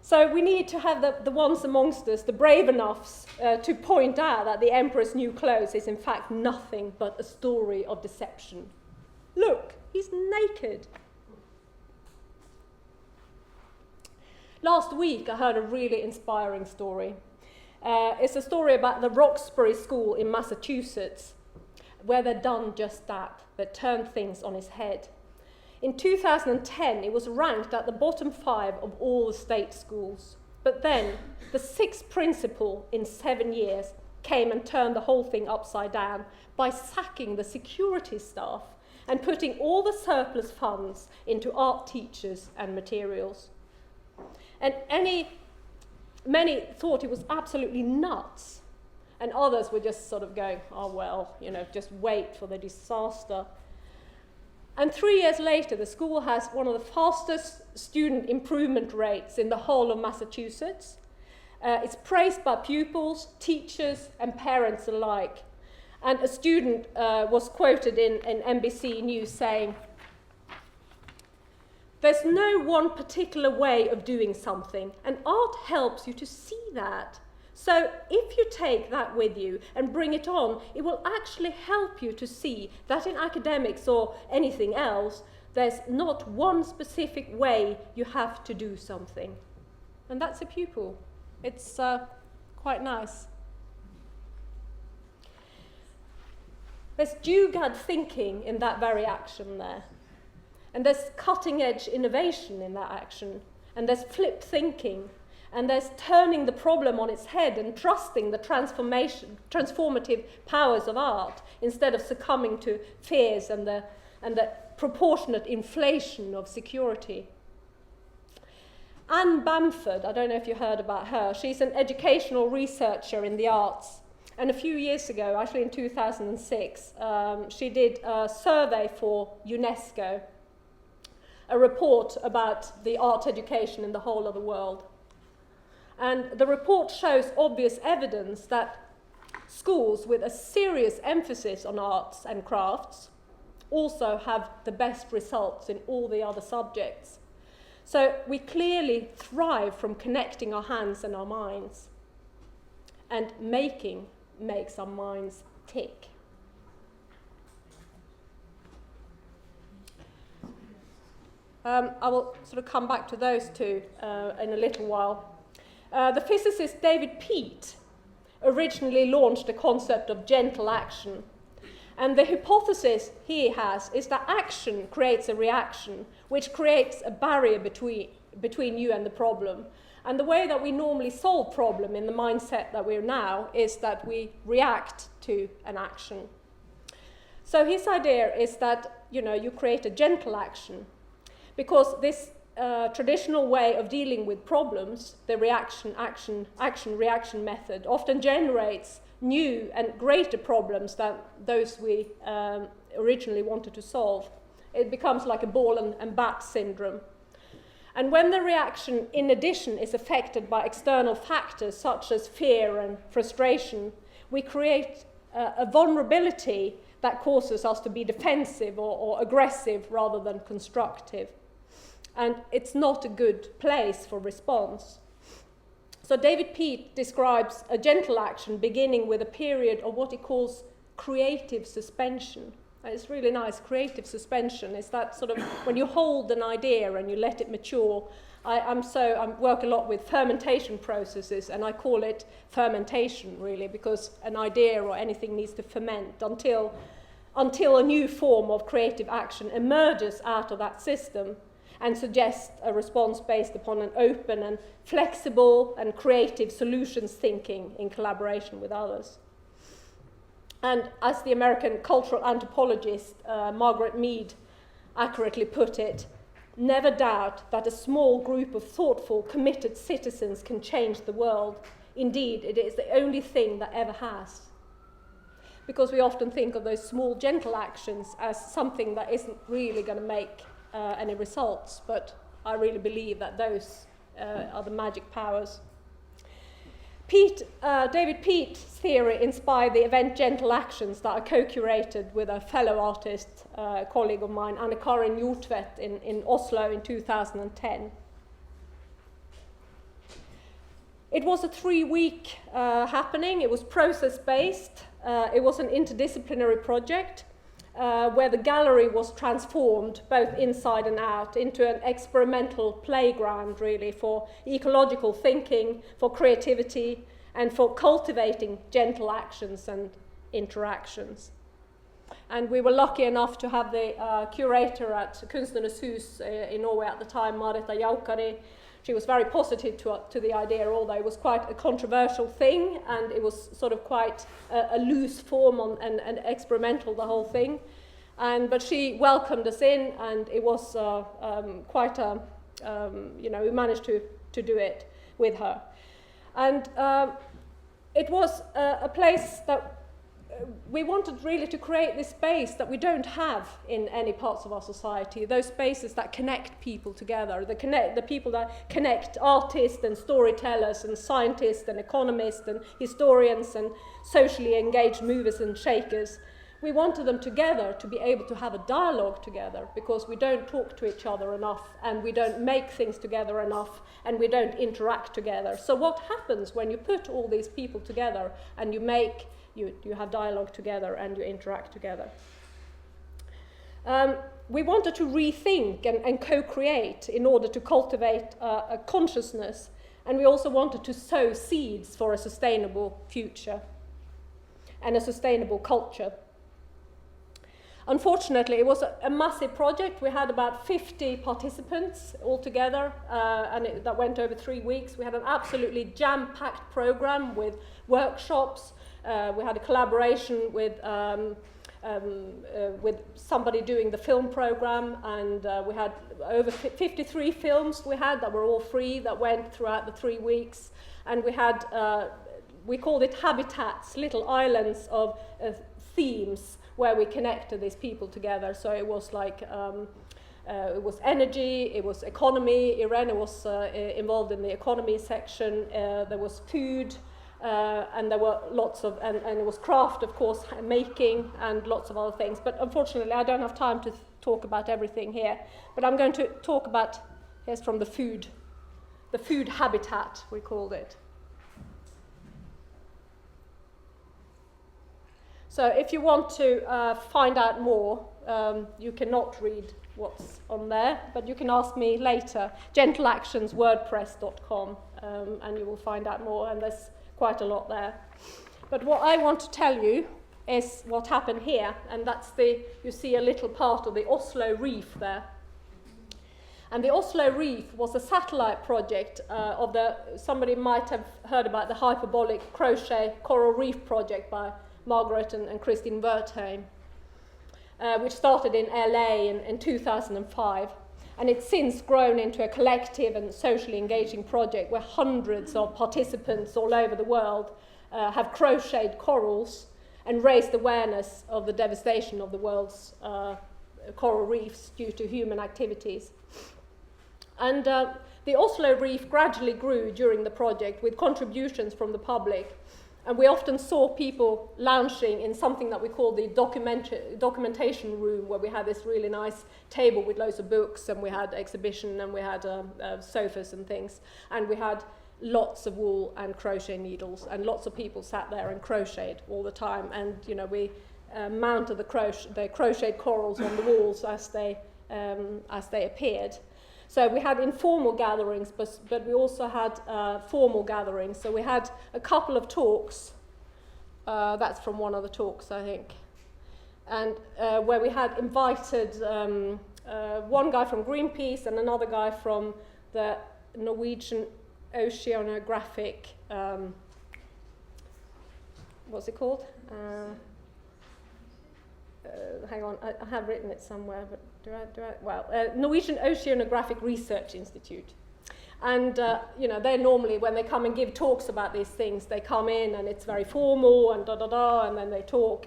So we need to have the ones amongst us, the brave enoughs, to point out that the emperor's new clothes is in fact nothing but a story of deception. Look, he's naked. Last week I heard a really inspiring story. It's a story about the Roxbury School in Massachusetts, where they've done just that. They turned things on its head. In 2010, it was ranked at the bottom 5 of all the state schools. But then, the 6th principal in 7 years came and turned the whole thing upside down by sacking the security staff and putting all the surplus funds into art teachers and materials. And many thought it was absolutely nuts. And others were just sort of going, oh, well, just wait for the disaster. And 3 years later, the school has one of the fastest student improvement rates in the whole of Massachusetts. It's praised by pupils, teachers, and parents alike. And a student was quoted in NBC News saying, "There's no one particular way of doing something, and art helps you to see that. So if you take that with you and bring it on, it will actually help you to see that in academics or anything else, there's not one specific way you have to do something." And that's a pupil. It's quite nice. There's do-good thinking in that very action there. And there's cutting-edge innovation in that action. And there's flip thinking. And there's turning the problem on its head and trusting the transformative powers of art instead of succumbing to fears and the proportionate inflation of security. Anne Bamford, I don't know if you heard about her, she's an educational researcher in the arts. And a few years ago, actually in 2006, she did a survey for UNESCO, a report about the art education in the whole of the world. And the report shows obvious evidence that schools with a serious emphasis on arts and crafts also have the best results in all the other subjects. So we clearly thrive from connecting our hands and our minds. And making makes our minds tick. I will sort of come back to those two in a little while. The physicist David Peat originally launched the concept of gentle action. And the hypothesis he has is that action creates a reaction, which creates a barrier between you and the problem. And the way that we normally solve problem in the mindset that we're now is that we react to an action. So his idea is that, you create a gentle action, because this traditional way of dealing with problems, the reaction method, often generates new and greater problems than those we originally wanted to solve. It becomes like a ball and bat syndrome. And when the reaction, in addition, is affected by external factors such as fear and frustration, we create a vulnerability that causes us to be defensive or aggressive rather than constructive. And it's not a good place for response. So David Peat describes a gentle action beginning with a period of what he calls creative suspension. And it's really nice. Creative suspension is that sort of when you hold an idea and you let it mature. I work a lot with fermentation processes, and I call it fermentation really, because an idea or anything needs to ferment until a new form of creative action emerges out of that system and suggests a response based upon an open and flexible and creative solutions thinking in collaboration with others. And as the American cultural anthropologist Margaret Mead accurately put it, never doubt that a small group of thoughtful, committed citizens can change the world. Indeed, it is the only thing that ever has. Because we often think of those small, gentle actions as something that isn't really going to make any results, but I really believe that those are the magic powers. David Peat's theory inspired the event Gentle Actions that I co-curated with a fellow artist, colleague of mine, Anne-Karin Hjortvedt in Oslo in 2010. It was a 3-week happening. It was process-based. It was an interdisciplinary project where the gallery was transformed both inside and out into an experimental playground really for ecological thinking, for creativity, and for cultivating gentle actions and interactions. And we were lucky enough to have the curator at Kunstnernes Hus in Norway at the time, Marita Jaukari. She was very positive to the idea, although it was quite a controversial thing, and it was sort of quite a loose form and experimental, the whole thing. But she welcomed us in, and it was quite a, we managed to do it with her. And it was a place that we wanted really to create this space that we don't have in any parts of our society, those spaces that connect people together, the people that connect artists and storytellers and scientists and economists and historians and socially engaged movers and shakers. We wanted them together to be able to have a dialogue together, because we don't talk to each other enough, and we don't make things together enough, and we don't interact together. So what happens when you put all these people together and you have dialogue together and you interact together? We wanted to rethink and co-create in order to cultivate a consciousness, and we also wanted to sow seeds for a sustainable future and a sustainable culture. Unfortunately, it was a massive project. We had about 50 participants altogether, and that went over 3 weeks. We had an absolutely jam-packed program with workshops. We had a collaboration with somebody doing the film program, and we had over 53 films that were all free, that went throughout the 3 weeks. And we had, we called it habitats, little islands of themes where we connected these people together. So it was like, it was energy, it was economy. Irene was involved in the economy section. There was food, and there were lots of, and it was craft, of course, making, and lots of other things. But unfortunately, I don't have time to talk about everything here. But I'm going to talk about, here's from the food habitat, we called it. So if you want to find out more, you cannot read what's on there, but you can ask me later, gentleactionswordpress.com, and you will find out more, and there's quite a lot there. But what I want to tell you is what happened here, and that's you see a little part of the Oslo Reef there. And the Oslo Reef was a satellite project somebody might have heard about the hyperbolic crochet coral reef project by Margaret and Christine Wertheim, which started in LA in 2005. And it's since grown into a collective and socially engaging project where hundreds of participants all over the world have crocheted corals and raised awareness of the devastation of the world's coral reefs due to human activities. And the Oslo Reef gradually grew during the project with contributions from the public. And we often saw people lounging in something that we call the documentation room, where we had this really nice table with loads of books, and we had exhibition, and we had sofas and things. And we had lots of wool and crochet needles, and lots of people sat there and crocheted all the time. And we mounted the crocheted corals on the walls as they appeared. So we had informal gatherings, but we also had formal gatherings. So we had a couple of talks. That's from one of the talks, I think. And where we had invited one guy from Greenpeace and another guy from the Norwegian Oceanographic, what's it called? Hang on, I have written it somewhere, but Norwegian Oceanographic Research Institute. And, they normally, when they come and give talks about these things, they come in and it's very formal and and then they talk.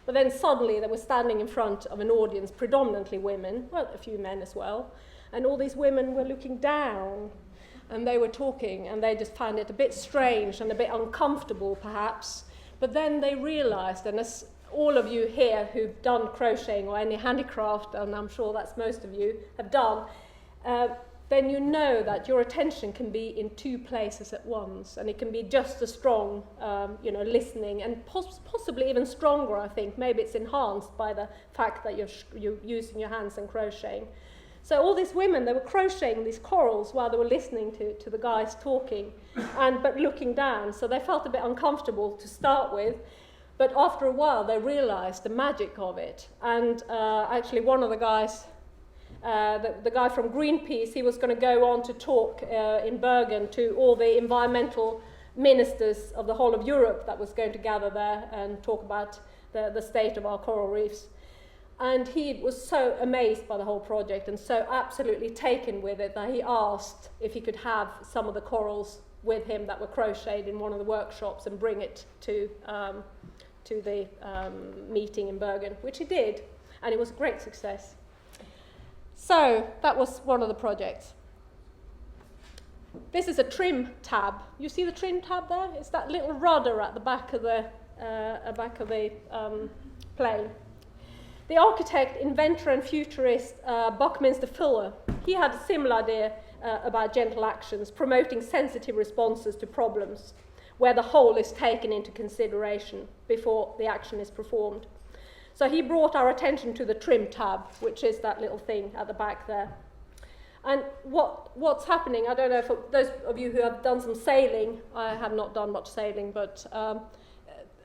But then suddenly they were standing in front of an audience, predominantly women, well, a few men as well. And all these women were looking down and they were talking, and they just found it a bit strange and a bit uncomfortable, perhaps. But then they realized, and as all of you here who've done crocheting or any handicraft, and I'm sure that's most of you, have done, then you know that your attention can be in two places at once, and it can be just as strong, listening, and possibly even stronger, I think. Maybe it's enhanced by the fact that you're using your hands and crocheting. So all these women, they were crocheting these corals while they were listening to the guys talking, but looking down, so they felt a bit uncomfortable to start with. But after a while, they realized the magic of it. And actually, one of the guys, the guy from Greenpeace, he was going to go on to talk in Bergen to all the environmental ministers of the whole of Europe that was going to gather there and talk about the state of our coral reefs. And he was so amazed by the whole project and so absolutely taken with it that he asked if he could have some of the corals with him that were crocheted in one of the workshops and bring it to the meeting in Bergen, which he did, and it was a great success. So that was one of the projects. This is a trim tab. You see the trim tab there? It's that little rudder at the back of the plane. The architect, inventor and futurist Buckminster Fuller, he had a similar idea about gentle actions, promoting sensitive responses to problems, where the whole is taken into consideration before the action is performed. So he brought our attention to the trim tab, which is that little thing at the back there. And what's happening, I don't know, for those of you who have done some sailing, I have not done much sailing, but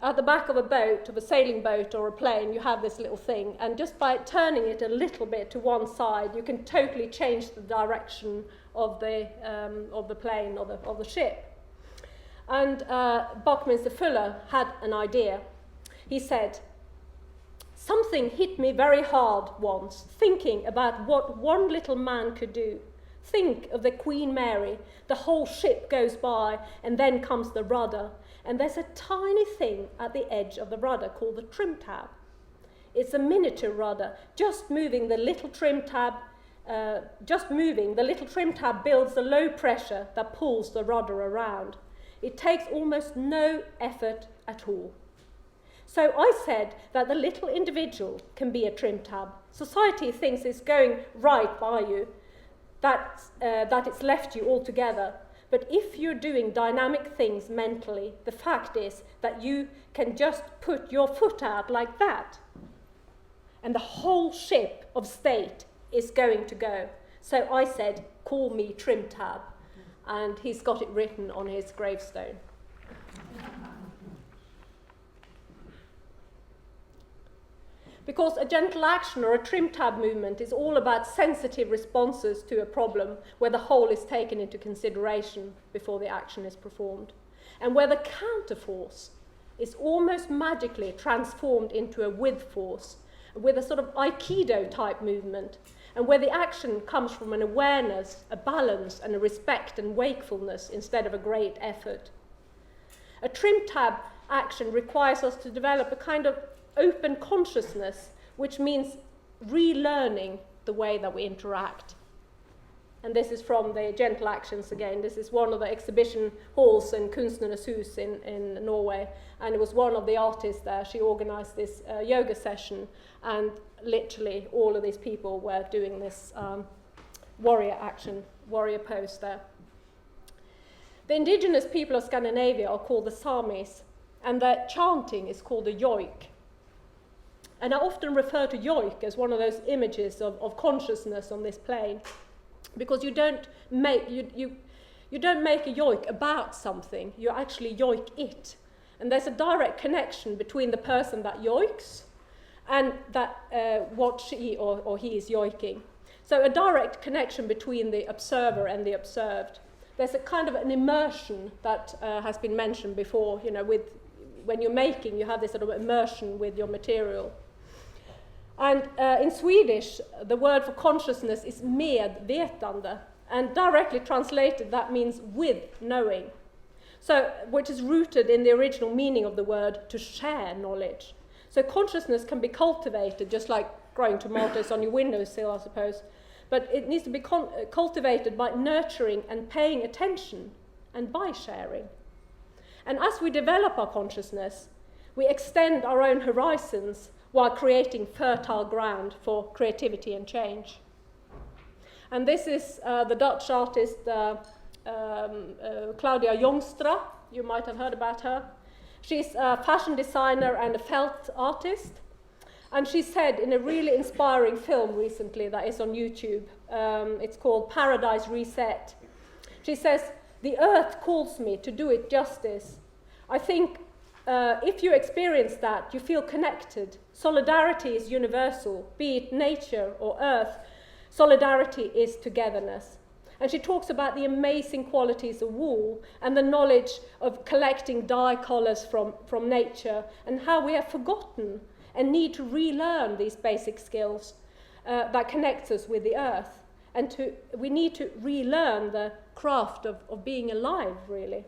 at the back of a boat, of a sailing boat or a plane, you have this little thing, and just by turning it a little bit to one side, you can totally change the direction of the plane or the ship. And Buckminster Fuller had an idea. He said, "Something hit me very hard once, thinking about what one little man could do. Think of the Queen Mary. The whole ship goes by, and then comes the rudder. And there's a tiny thing at the edge of the rudder called the trim tab. It's a miniature rudder. Just moving the little trim tab builds the low pressure that pulls the rudder around. It takes almost no effort at all. So I said that the little individual can be a trim tab. Society thinks it's going right by you, that it's left you altogether. But if you're doing dynamic things mentally, the fact is that you can just put your foot out like that, and the whole ship of state is going to go. So I said, call me trim tab. And he's got it written on his gravestone. Because a gentle action or a trim tab movement is all about sensitive responses to a problem where the whole is taken into consideration before the action is performed, and where the counterforce is almost magically transformed into a with force, with a sort of Aikido type movement, and where the action comes from an awareness, a balance, and a respect and wakefulness instead of a great effort. A trim tab action requires us to develop a kind of open consciousness, which means relearning the way that we interact. And this is from the Gentle Actions again. This is one of the exhibition halls in Kunstnernes Hus in Norway. And it was one of the artists there. She organized this yoga session. And literally all of these people were doing this warrior action, warrior pose there. The indigenous people of Scandinavia are called the Samis. And their chanting is called the yoik. And I often refer to yoik as one of those images of consciousness on this plane. Because you don't make a yoik about something, you actually yoik it. And there's a direct connection between the person that yoiks and that what she or he is yoiking. So a direct connection between the observer and the observed. There's a kind of an immersion that has been mentioned before, when you're making, you have this sort of immersion with your material. And in Swedish, the word for consciousness is medvetande, and directly translated that means with knowing. So, which is rooted in the original meaning of the word to share knowledge. So consciousness can be cultivated, just like growing tomatoes on your windowsill, I suppose. But it needs to be cultivated by nurturing and paying attention, and by sharing. And as we develop our consciousness, we extend our own horizons while creating fertile ground for creativity and change. And this is the Dutch artist Claudia Jongstra. You might have heard about her. She's a fashion designer and a felt artist. And she said in a really inspiring film recently that is on YouTube, it's called Paradise Reset. She says, "The earth calls me to do it justice. I think if you experience that, you feel connected. Solidarity is universal, be it nature or earth. Solidarity is togetherness." And she talks about the amazing qualities of wool and the knowledge of collecting dye colours from nature, and how we have forgotten and need to relearn these basic skills that connect us with the earth. And we need to relearn the craft of being alive, really.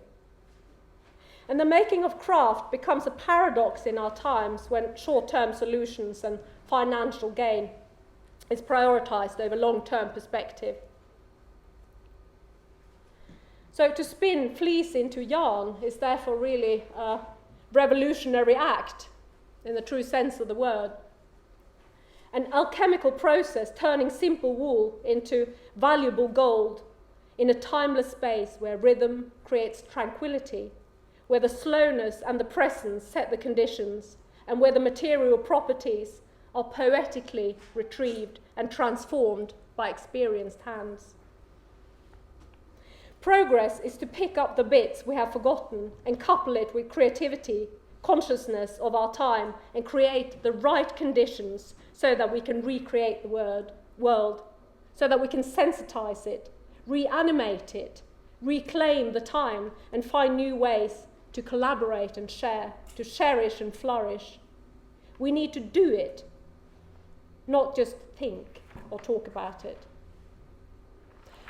And the making of craft becomes a paradox in our times when short-term solutions and financial gain is prioritized over long-term perspective. So to spin fleece into yarn is therefore really a revolutionary act in the true sense of the word. An alchemical process turning simple wool into valuable gold in a timeless space where rhythm creates tranquility, where the slowness and the presence set the conditions, and where the material properties are poetically retrieved and transformed by experienced hands. Progress is to pick up the bits we have forgotten and couple it with creativity, consciousness of our time, and create the right conditions so that we can recreate the world, so that we can sensitize it, reanimate it, reclaim the time, and find new ways to collaborate and share, to cherish and flourish. We need to do it, not just think or talk about it.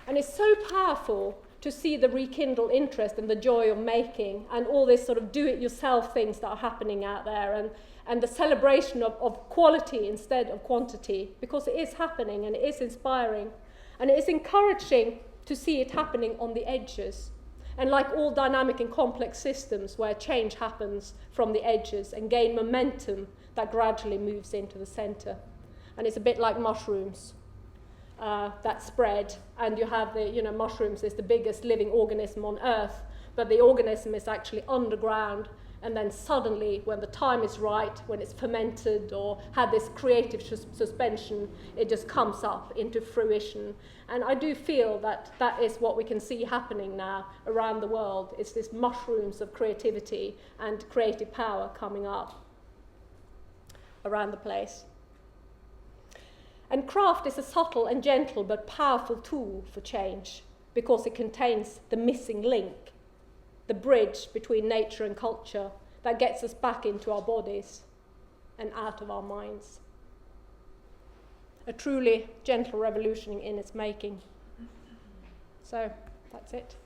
And it's so powerful to see the rekindled interest and the joy of making, and all this sort of do-it-yourself things that are happening out there, and the celebration of quality instead of quantity, because it is happening and it is inspiring. And it is encouraging to see it happening on the edges. And like all dynamic and complex systems where change happens from the edges and gain momentum that gradually moves into the center. And it's a bit like mushrooms that spread, and you have mushrooms is the biggest living organism on Earth, but the organism is actually underground, and then suddenly, when the time is right, when it's fermented or had this creative suspension, it just comes up into fruition. And I do feel that that is what we can see happening now around the world. It's this mushrooms of creativity and creative power coming up around the place. And craft is a subtle and gentle but powerful tool for change because it contains the missing link, the bridge between nature and culture that gets us back into our bodies and out of our minds. A truly gentle revolution in its making. So, that's it.